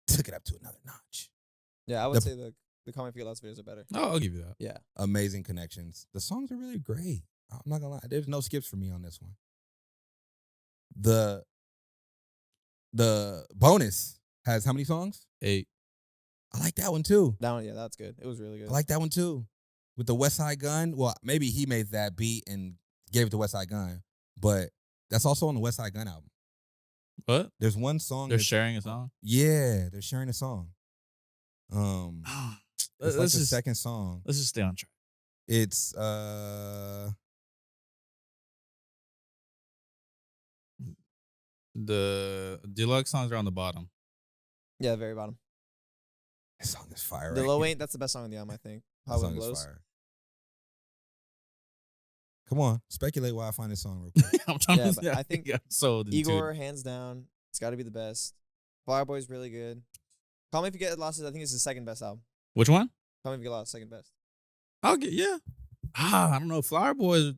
took it up to another notch. Yeah, I would say the Call Me If You Get Lost videos are better. Oh, I'll give you that. Yeah. Amazing connections. The songs are really great. I'm not gonna lie. There's no skips for me on this one. The bonus has how many songs? 8. I like that one too. That one, yeah, that's good. It was really good. I like that one too. With the West Side Gun. Well, maybe he made that beat and gave it to West Side Gun, but that's also on the West Side Gun album. What? There's one song. They're that's- sharing a song? Yeah, they're sharing a song. It's like let's the just second song. let's just stay on track. It's The deluxe songs are on the bottom. Yeah, very bottom. this song is fire. The right Low here. Ain't, that's the best song on the album, I think. That How song It is Blows. fire. Come on, speculate why I find this song real quick. I'm trying Yeah, to but say, I think got sold into Igor, it. hands down, it's got to be the best. Flower Boy's really good. Call Me If You Get Lost, I think it's his second best album. Which one? Call Me If You Get Lost, second best. I'll get I don't know. Flower Boy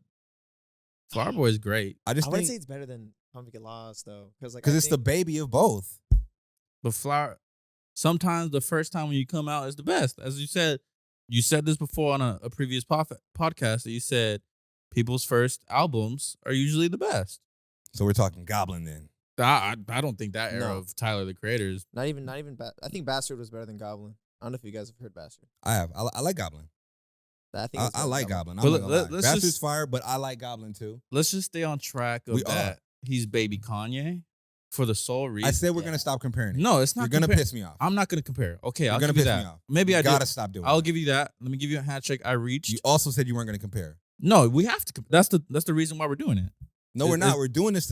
is great. I just I wouldn't think say it's better than Call Me If You Get Lost, though. Because it's the baby of both. But sometimes the first time when you come out is the best. As you said this before on a previous podcast that you said people's first albums are usually the best. So we're talking Goblin then. I don't think that era No. of Tyler the Creator is. Not even. I think Bastard was better than Goblin. I don't know if you guys have heard Bastard. I have. I like Goblin. I think it's I better like than Goblin. But I'm not gonna lie. let's Bastard's just- fire, but I like Goblin too. Let's just stay on track of We that. are. He's baby Kanye for the sole reason. I said we're Yeah. gonna stop comparing it. no, it's not. You're gonna compar- piss me off. I'm not gonna compare. Okay, You're I'll gonna give you piss me that. off. Maybe you I gotta do. stop doing I'll that. give you that. Let me give you a handshake. I reached. You also said you weren't gonna compare. No, we have to. That's the reason why we're doing it. No, we're It- not. it- We're doing this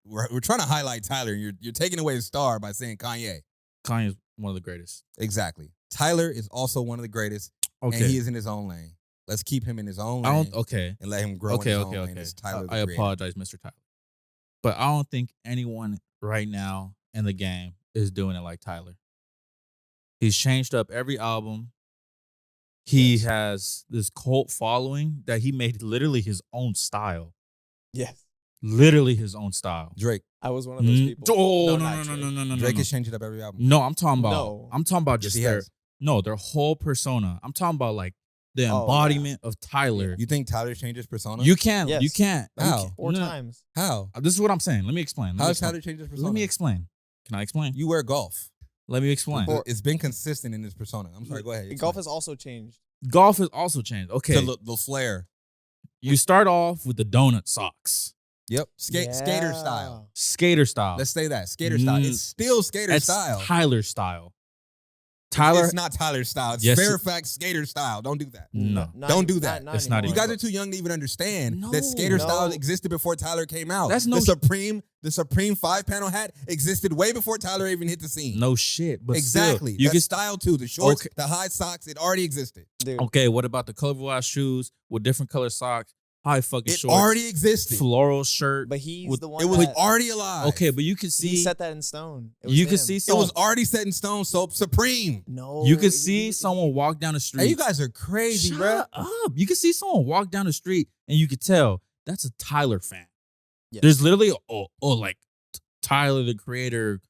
we're trying to highlight Tyler. And you're taking away his star by saying Kanye. Kanye's one of the greatest. Exactly. Tyler is also one of the greatest, Okay, and he is in his own lane. Let's keep him in his own I lane don't. Okay, and let him grow okay, in his okay, own lane okay. as Tyler the I Creator. apologize, Mr. Tyler, but I don't think anyone right now in the game is doing it like Tyler. He's changed up every album. He has this cult following that he made literally his own style. Yes. Literally his own style. Drake. I was one of those people. Oh, no, not no, no, Drake. no, no, no, Drake no. is changing up every album. No, I'm talking about. No. I'm talking about Yes, just he their. has. No, their whole persona. I'm talking about like the Oh, embodiment of Tyler. You think Tyler changed his persona? You can't. Yes. You can't. you How? can't- 4 no. times. How? This is what I'm saying. Let me explain. How has Tyler changed his persona? Let me explain. Can I explain? You wear golf. Let me explain. It's been consistent in his persona. I'm sorry. Go ahead. Golf explain. has also changed. Golf has also changed. Okay, To the flair. you start off with the donut socks, Yep. Skater style. skater style. Let's say that. Skater style. Mm. It's still skater That's style. Tyler style. Tyler, It's not Tyler style. It's Yes, it- Fairfax skater style. Don't do that. no. Don't do that. It's not You even- guys are too young to even understand No. that skater No. style existed before Tyler came out. That's no- the Supreme 5-panel hat existed way before Tyler even hit the scene. No shit, but exactly. Still, you That can. style too. The shorts, Okay. the high socks, it already existed. Dude. Okay, what about the colorful ass shoes with different color socks, high fucking It shorts, already existed. floral shirt? But he's with- the one It was that already alive. Okay, but you can he see. set that in stone. It was You can him. see It someone. was already set in stone. So Supreme. No. You can it- see someone walk down the street. Hey, you guys are crazy, Shut bro. up. You can see someone walk down the street and you could tell that's a Tyler fan. Yes. There's literally like Tyler the Creator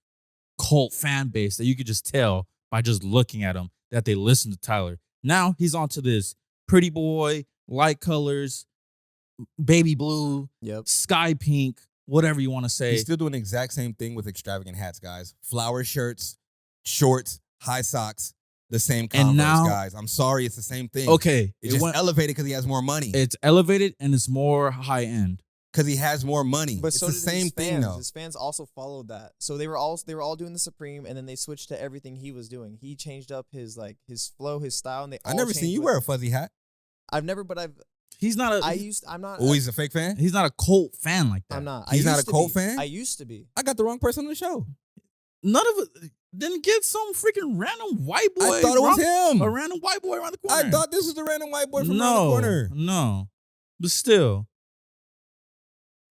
cult fan base that you could just tell by just looking at him that they listen to Tyler. Now he's onto this pretty boy, light colors, baby blue, Yep. sky pink, whatever you want to say. He's still doing the exact same thing with extravagant hats, guys. Flower shirts, shorts, high socks, the same Converse, And now- guys. I'm sorry, it's the same thing. Okay, It's just elevated because he has more money. it's elevated and it's more high end. Because he has more money. But it's so the did same his thing, fans. though. His fans also followed that. So they were all doing the Supreme, and then they switched to everything he was doing. He changed up his flow, his style, and they. I all never seen changed you with wear it. a fuzzy hat. I've never, but He's not a. I'm not. Oh, he's a fake fan? He's not a cult fan like that. I'm not. He's I not used a to Colt be. fan? I used to be. I got the wrong person on the show. None of it. Then get some freaking random white boy. I thought it was him. A random white boy around the corner. I thought this was the random white boy from around the corner. No, but still,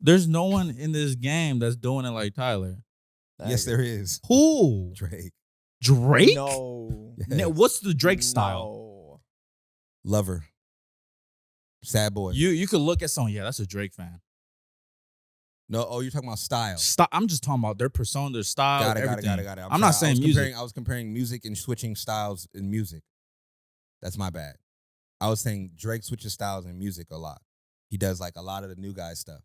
there's no one in this game that's doing it like Tyler. Yes, there is. Who? Drake. Drake? No. Yes. Now, what's the Drake style? No. Lover. Sad boy. You could look at someone. Yeah, that's a Drake fan. No, oh, you're talking about style. Stop. I'm just talking about their persona, their style, Got it. everything. I'm I'm not sorry. saying music. I was comparing music and switching styles in music. That's my bad. I was saying Drake switches styles in music a lot. He does like a lot of the new guy stuff.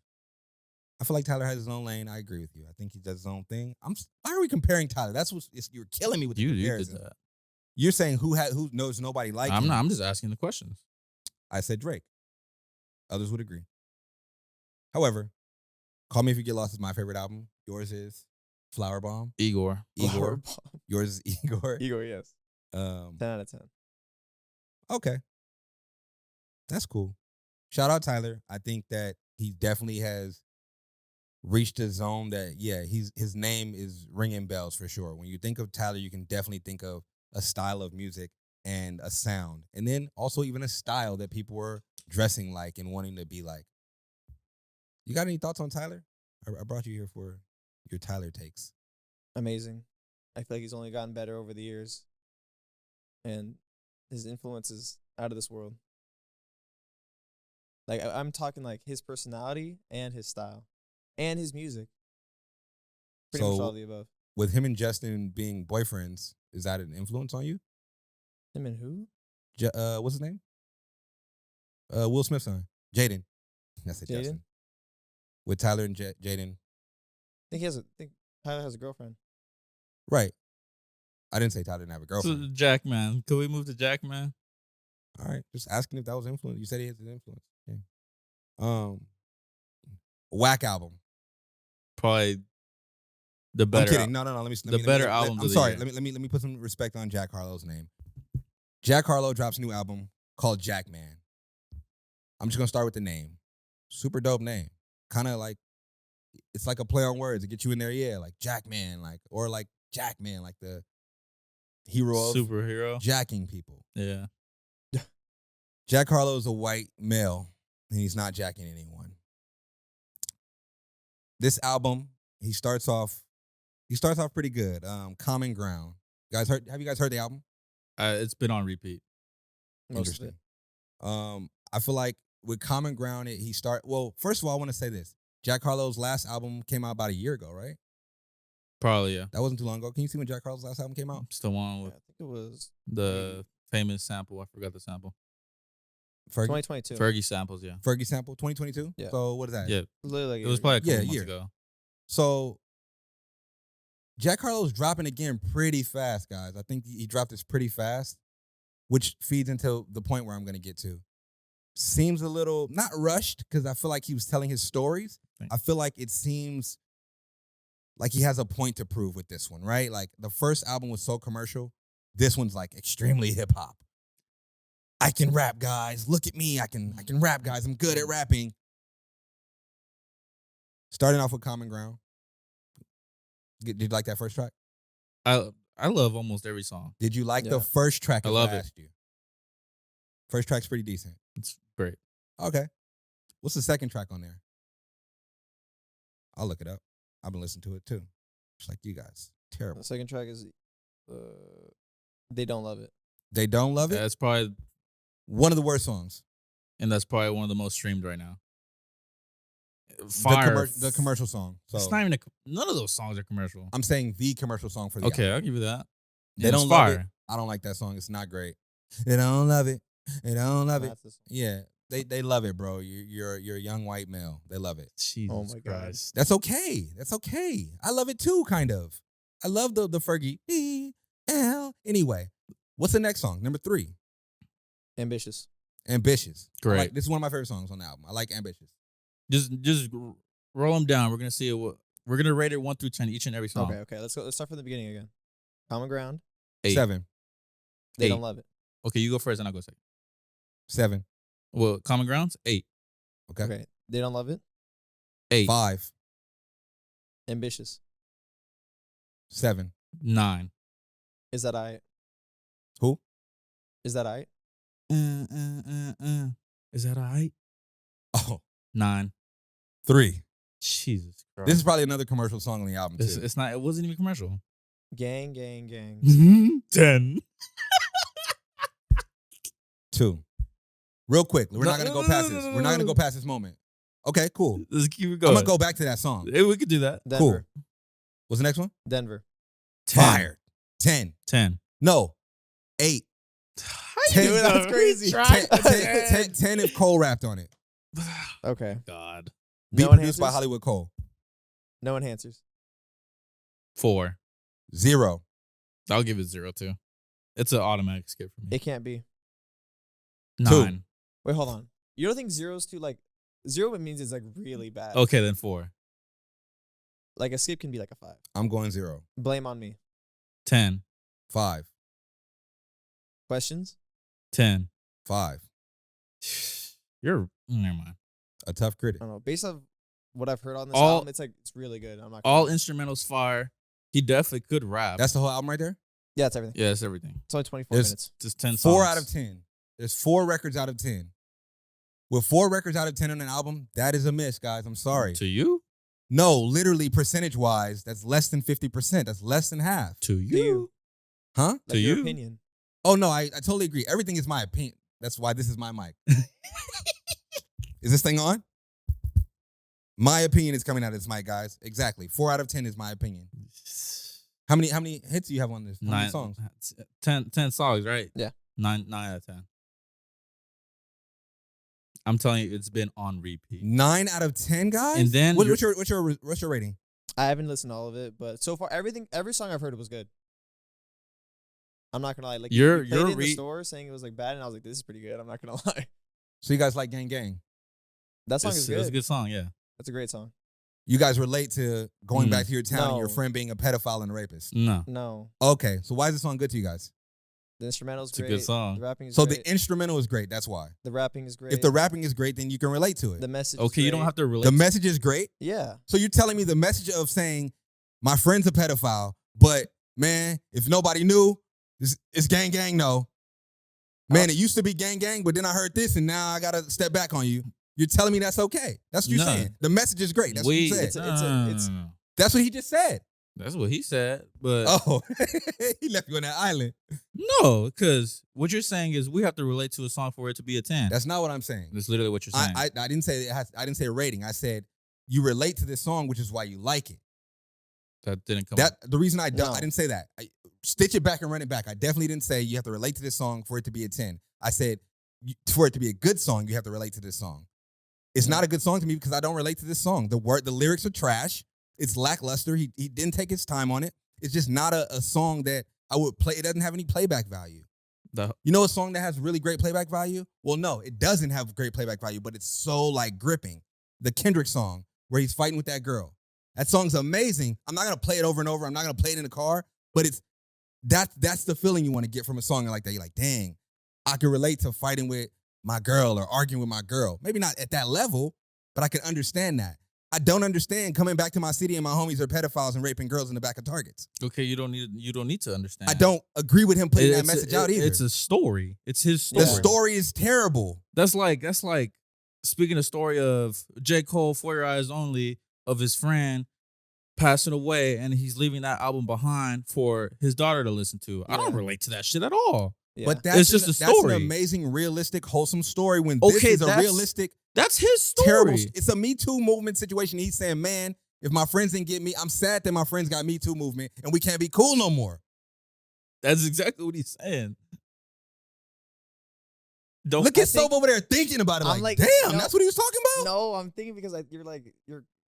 I feel like Tyler has his own lane. I agree with you. I think he does his own thing. Why are we comparing Tyler? That's what you're killing me with the You did comparison. that. You're saying who knows nobody like I'm him. not. I'm just asking the questions. I said Drake. Others would agree. However, Call Me If You Get Lost is my favorite album. Yours is Flower Bomb. Igor. Igor. Yours is Igor. Igor, yes. 10 out of 10. Okay. That's cool. Shout out Tyler. I think that he definitely has reached a zone that, yeah, his name is ringing bells for sure. When you think of Tyler, you can definitely think of a style of music and a sound. And then also even a style that people were dressing like and wanting to be like. You got any thoughts on Tyler? I brought you here for your Tyler takes. Amazing. I feel like he's only gotten better over the years. And his influence is out of this world. Like, I'm talking like his personality and his style and his music. Pretty much So- all of the above. With him and Justin being boyfriends, is that an influence on you? Him and who? What's his name? Will Smith's son, Jaden. That's it, Jaden? Justin. With Tyler and Jaden. I think he has a. Tyler has a girlfriend. Right. I didn't say Tyler didn't have a So girlfriend. Jackman. Can we move to Jackman? All right. Just asking if that was influence. You said he has an influence. Yeah. Whack album. Probably the better. I'm kidding. No. Let me. The better albums I'm of the sorry. year. Let me put some respect on Jack Harlow's name. Jack Harlow drops a new album called Jackman. I'm just gonna start with the name. Super dope name. Kind of like it's like a play on words to get you in there. Yeah, like Jackman, or like Jackman, like the hero of Superhero. jacking people. Yeah. Jack Harlow is a white male, and he's not jacking anyone. This album, he starts off pretty good. Common Ground. Have you guys heard the album? It's been on repeat. Most of it. I feel like with Common Ground, first of all, I want to say this. Jack Harlow's last album came out about a year ago, right? Probably, yeah. That wasn't too long ago. Can you see when Jack Harlow's last album came out? It's the one Yeah, with I think it was the famous sample. I forgot the sample. Fergie? 2022. Fergie samples, yeah. Fergie sample, 2022? Yeah. So what is that? Yeah. Literally, It was probably a couple Yeah, months year. ago. So Jack Harlow's dropping again pretty fast, guys. I think he dropped this pretty fast, which feeds into the point where I'm going to get to. Seems a little, not rushed, because I feel like he was telling his stories. I feel like it seems like he has a point to prove with this one, right? Like the first album was so commercial. This one's like extremely hip hop. I can rap, guys. Look at me. I can rap, guys. I'm good at rapping. Starting off with Common Ground. Did you like that first track? I love almost every song. Did you like Yeah. the first track? I if love it. asked you? First track's pretty decent. It's great. Okay. What's the second track on there? I'll look it up. I've been listening to it too. Just like you guys. Terrible. The second track is They Don't Love It. They Don't Love It? That's probably, One of the worst songs. and that's probably one of the most streamed right now. Fire. The commercial song. So It's not even none of those songs are commercial. I'm saying the commercial song for the Okay, album. I'll give you that. They And Don't it's Love fire. It. I don't like that song. It's not great. They don't love it. They don't love it. That's the song. Yeah. They love it, bro. You're a young white male. They love it. Jesus Oh my God. Christ. That's okay. That's okay. I love it too, kind of. I love the Fergie. Anyway, what's the next song? Number 3. Ambitious. Ambitious. Great. This is one of my favorite songs on the album. I like Ambitious. Just roll them down. We're gonna see it. We're gonna rate it 1 through 10 each and every song. Okay. Let's go. Let's start from the beginning again. Common Ground. 8. 7. They 8. Don't Love It. Okay, you go first, and I'll go second. 7. Well, Common Grounds 8. Okay. They Don't Love It. 8. 5. Ambitious. 7. 9. Is that I? Who? Is that I? Is that alright? Oh, 9. 3. Jesus Christ. This is probably another commercial song on the album, too. It's not. It wasn't even commercial. Gang, gang, gang. 10. 2. Real quick. We're not going to go past this. We're not going to go past this moment. Okay, cool. Let's keep it I'm going. going to go back to that song. Hey, we could do that. Denver. What's the next one? Denver. 10. Fire. 10. 10. No. 8. How you doing? That's crazy. 10 if Cole rapped on it. Okay. God. Be No produced by enhancers? Hollywood Cole. No enhancers. 4. 0. I'll give it 0 too. It's an automatic skip for me. It can't be. 9. Wait, hold on. You don't think zero's too like 0? It means it's like really bad. Okay, then 4. Like a skip can be like a 5. I'm going 0. Blame on me. 10. 5. Questions? 10. 5. Never mind. A tough critic. I don't know. Based on what I've heard on this All- album, it's really good. I'm not. All gonna- instrumentals fire. He definitely could rap. That's the whole album right there? Yeah, it's everything. Yeah, it's everything. It's only 24 There's- minutes. Just 10 songs. 4 out of 10. There's 4 records out of 10. With 4 records out of 10 on an album, that is a miss, guys. I'm sorry. To you? No, literally percentage-wise, that's less than 50%. That's less than half. To To you. Huh? Like To your you? opinion. Oh, no, I totally agree. Everything is my opinion. That's why this is my mic. Is this thing on? My opinion is coming out of this mic, guys. Exactly. 4 out of 10 is my opinion. How many hits do you have on this? How many 9 songs? 10 songs, right? Yeah. 9 out of 10. I'm telling you, it's been on repeat. 9 out of 10, guys? And then what's your rating? I haven't listened to all of it, but so far every song I've heard was good. I'm not gonna lie. Like You're- you played you're it in the store saying it was like bad, and I was like, this is pretty good. I'm not gonna lie. So you guys like Gang Gang? That song is It's a good. good song, yeah. That's a great song. You guys relate to going Mm. back to your town and your No. friend being a pedophile and a rapist? No. No, Okay, so why is this song good to you guys? the instrumental's It's a great. good song. The rapping is So great. the instrumental is great. That's why. The rapping is great. If the rapping is great, then you can relate to it. the message. Okay, is you don't great. have to relate. The message is great. Yeah. So you're telling me the message of saying my friend's a pedophile, but man, if nobody knew, it's gang gang. No, man, it used to be gang gang, but then I heard this, and now I gotta step back on you. You're telling me that's okay. That's what you're No. saying. The message is great. That's what you said. It's- That's what he just said. That's what he said. But Oh, he left you on that island. no, because what you're saying is we have to relate to a song for it to be a 10. That's not what I'm saying. That's literally what you're saying. I didn't say I didn't say a rating. I said you relate to this song, which is why you like it. that didn't come That the reason I No. didn't say that. Stitch it back and run it back. I definitely didn't say you have to relate to this song for it to be a 10. I said for it to be a good song, you have to relate to this song. It's not a good song to me because I don't relate to this song. The lyrics are trash. It's lackluster. He didn't take his time on it. It's just not a song that I would play. It doesn't have any playback value. You know a song that has really great playback value? Well, no, it doesn't have great playback value, but it's so like gripping. The Kendrick song where he's fighting with that girl. That song's amazing. I'm not gonna play it over and over. I'm not gonna play it in the car, but that's the feeling you want to get from a song like that. You're like, dang, I can relate to fighting with my girl or arguing with my girl. Maybe not at that level, but I can understand that. I don't understand coming back to my city and my homies are pedophiles and raping girls in the back of Targets. Okay, you don't need to understand. I don't agree with him putting that It's a- message out either. It's a story. It's his story. The story is terrible. That's like speaking a story of J. Cole, For Your Eyes Only, of his friend passing away, and he's leaving that album behind for his daughter to listen to. I don't Yeah. relate to that shit at all. Yeah. But that's It's just a That's story. an amazing, realistic, wholesome story. When this Okay, is a that's realistic, That's his story. terrible. It's a Me Too movement situation. He's saying, man, if my friends didn't get me, I'm sad that my friends got Me Too movement, and we can't be cool no more. That's exactly what he's saying. Don't Look at Soap over there thinking about it. I'm Like, like, damn, no. that's what he was talking about. No, I'm thinking because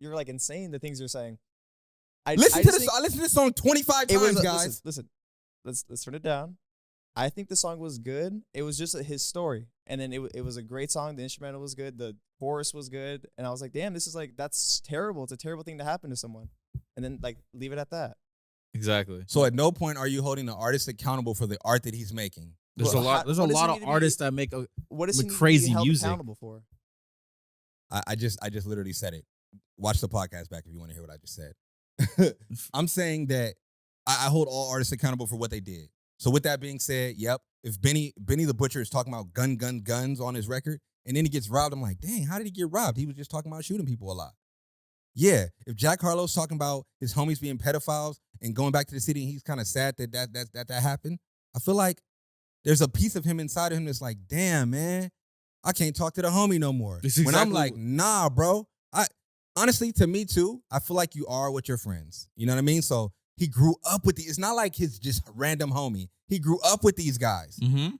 you're like insane the things you're saying. Listen I to just this. think I listened to this song 25 it was times, guys. Listen, let's turn it down. I think the song was good. It was just his story, and then it was a great song. The instrumental was good. The chorus was good, and I was like, damn, this is like that's terrible. It's a terrible thing to happen to someone, and then like leave it at that. Exactly. So at no point are you holding the artist accountable for the art that he's making. There's Well, a lot. how- There's a what does he lot need of to be- artists that make a What is Like he need to be crazy held music. accountable for? I just literally said it. Watch the podcast back if you want to hear what I just said. I'm saying that I hold all artists accountable for what they did. So with that being said, yep, if Benny the Butcher is talking about guns on his record and then he gets robbed, I'm like, dang, how did he get robbed? He was just talking about shooting people a lot. Yeah, if Jack Harlow's talking about his homies being pedophiles and going back to the city and he's kind of sad that happened, I feel like there's a piece of him inside of him that's like, damn, man, I can't talk to the homie no more. It's When I'm exactly like, nah, bro. Honestly, to me too, I feel like you are with your friends. You know what I mean? So he grew up with it's not like his just random homie. He grew up with these guys. Mm-hmm.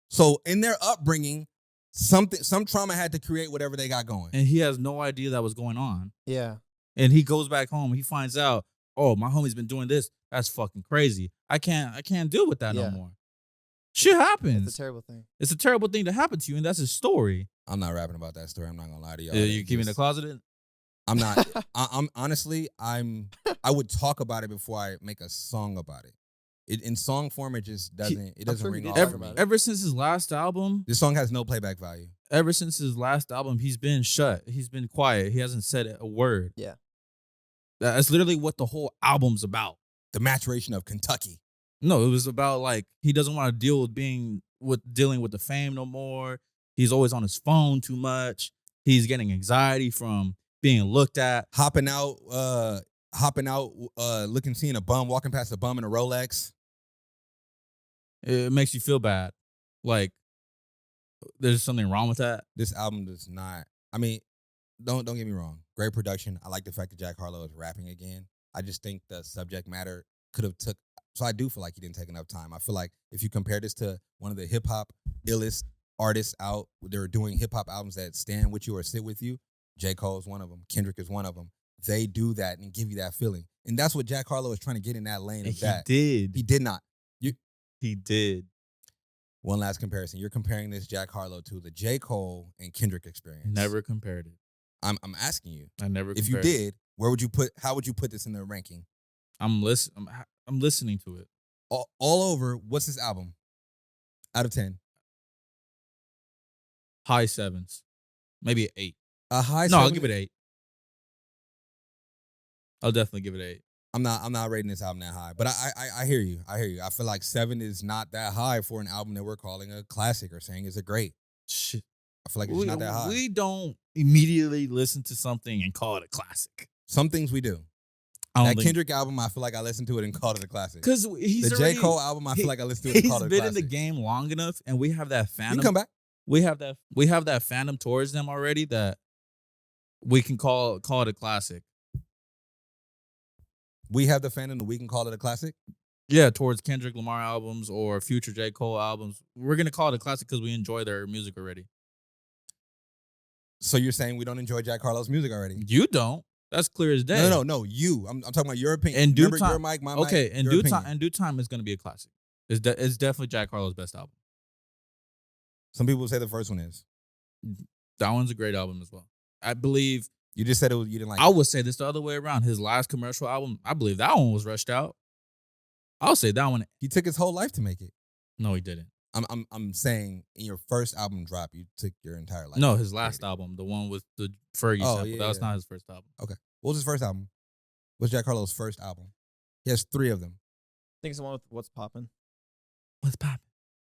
So in their upbringing, some trauma had to create whatever they got going. And he has no idea that was going on. Yeah, And he goes back home. He finds out, oh, my homie's been doing this. That's fucking crazy. I can't deal with that Yeah. no more. Shit happens. it's a terrible thing. It's a terrible thing to happen to you, and that's his story. I'm not rapping about that story. I'm not gonna lie to y'all. You keeping it closeted? I'm not. I'm honestly, I would talk about it before I make a song about it. In song form, it just doesn't. It doesn't sure he ring did off talk for me. about it. Ever since his last album, This song has no playback value. he's been shut. He's been quiet. He hasn't said a word. Yeah. That's literally what the whole album's about. The maturation of Kentucky. No, it was about like he doesn't want to deal with dealing with the fame no more. He's always on his phone too much. He's getting anxiety from being looked at. Hopping out, seeing a bum, walking past a bum in a Rolex. It makes you feel bad. Like there's something wrong with that. This album does not. I mean, don't get me wrong. Great production. I like the fact that Jack Harlow is rapping again. I just think the subject matter could have took. So I do feel like he didn't take enough time. I feel like if you compare this to one of the hip hop illest artists out, they're doing hip hop albums that stand with you or sit with you. J. Cole is one of them. Kendrick is one of them. they do that and give you that feeling. And that's what Jack Harlow is trying to get in that lane of that. He did not. He did. One last comparison. You're comparing this Jack Harlow to the J. Cole and Kendrick experience. Never compared it. I'm asking you. I never. If you did, where would you put? How would you put this in the ranking? I'm listening to it. All over. What's this album? Out of 10. High 7s, maybe 8. A high. No, 7? I'll give it 8. I'll definitely give it 8. I'm not rating this album that high, but I hear you. I feel like 7 is not that high for an album that we're calling a classic or saying is a great. Shit. I feel like it's not that high. We don't immediately listen to something and call it a classic. Some things we do. That Kendrick album, I feel like I listened to it and called it a classic. Because he's the J. Cole album, I feel like I listened to it and called it a classic. He's been in the game long enough, and we have that fandom. You can come back. We have that fandom towards them already that we can call it a classic. We have the fandom that we can call it a classic? Yeah, towards Kendrick Lamar albums or future J. Cole albums. We're going to call it a classic because we enjoy their music already. So you're saying we don't enjoy Jack Harlow's music already? You don't. That's clear as day. No. You. I'm talking about your opinion. In due Remember, time. your mic, my okay, mic, your opinion. in due time, it's going to be a classic. It's definitely Jack Harlow's best album. Some people say the first one is. That one's a great album as well. I believe. You just said you didn't like it. I would say this the other way around. His last commercial album, I believe that one was rushed out. I'll say that one. He took his whole life to make it. No, he didn't. I'm saying in your first album drop, you took your entire life. No, his last album, the one with the Fergie sample. Yeah, that was not his first album. Okay. What was his first album? What's Jack Harlow's first album? He has 3 of them. I think it's the one with What's Poppin'. What's poppin'?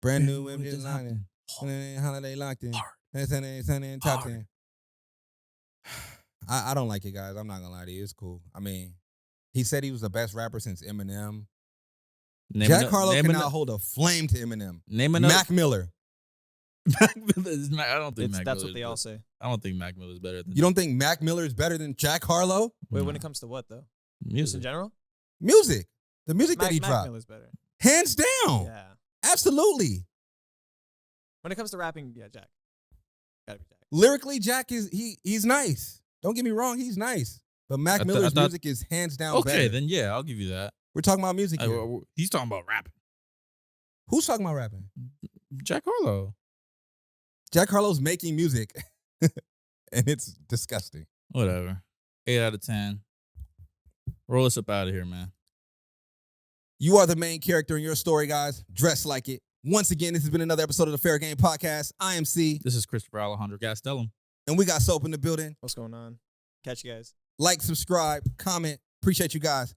Brand new images lining. Holiday locked in. Sunday top 10. I don't like it, guys. I'm not gonna lie to you. It's cool. I mean, he said he was the best rapper since Eminem. Jack Harlow cannot hold a flame to Eminem. Name another. Mac Miller. Mac Miller is not, I don't think Mac That's Miller what they all say. I don't think Mac Miller is better than. You don't think Mac Miller is better than Jack Harlow? Wait, when it comes to what though? Just in music? general? Music. The music that he Mac dropped. Miller's better. Hands down. Yeah. Absolutely. When it comes to rapping, yeah, Jack. Gotta be Jack. Lyrically, Jack he's nice. Don't get me wrong, he's nice. But Mac Miller's music is hands down better. Okay, then yeah, I'll give you that. We're talking about music here. He's talking about rapping. Who's talking about rapping? Jack Harlow. Jack Harlow's making music, and it's disgusting. Whatever. 8 out of 10. Roll us up out of here, man. You are the main character in your story, guys. Dress like it. Once again, this has been another episode of the Fair Game Podcast. I am C. This is Christopher Alejandro Gastelum. And we got Soap in the building. What's going on? Catch you guys. Like, subscribe, comment. Appreciate you guys.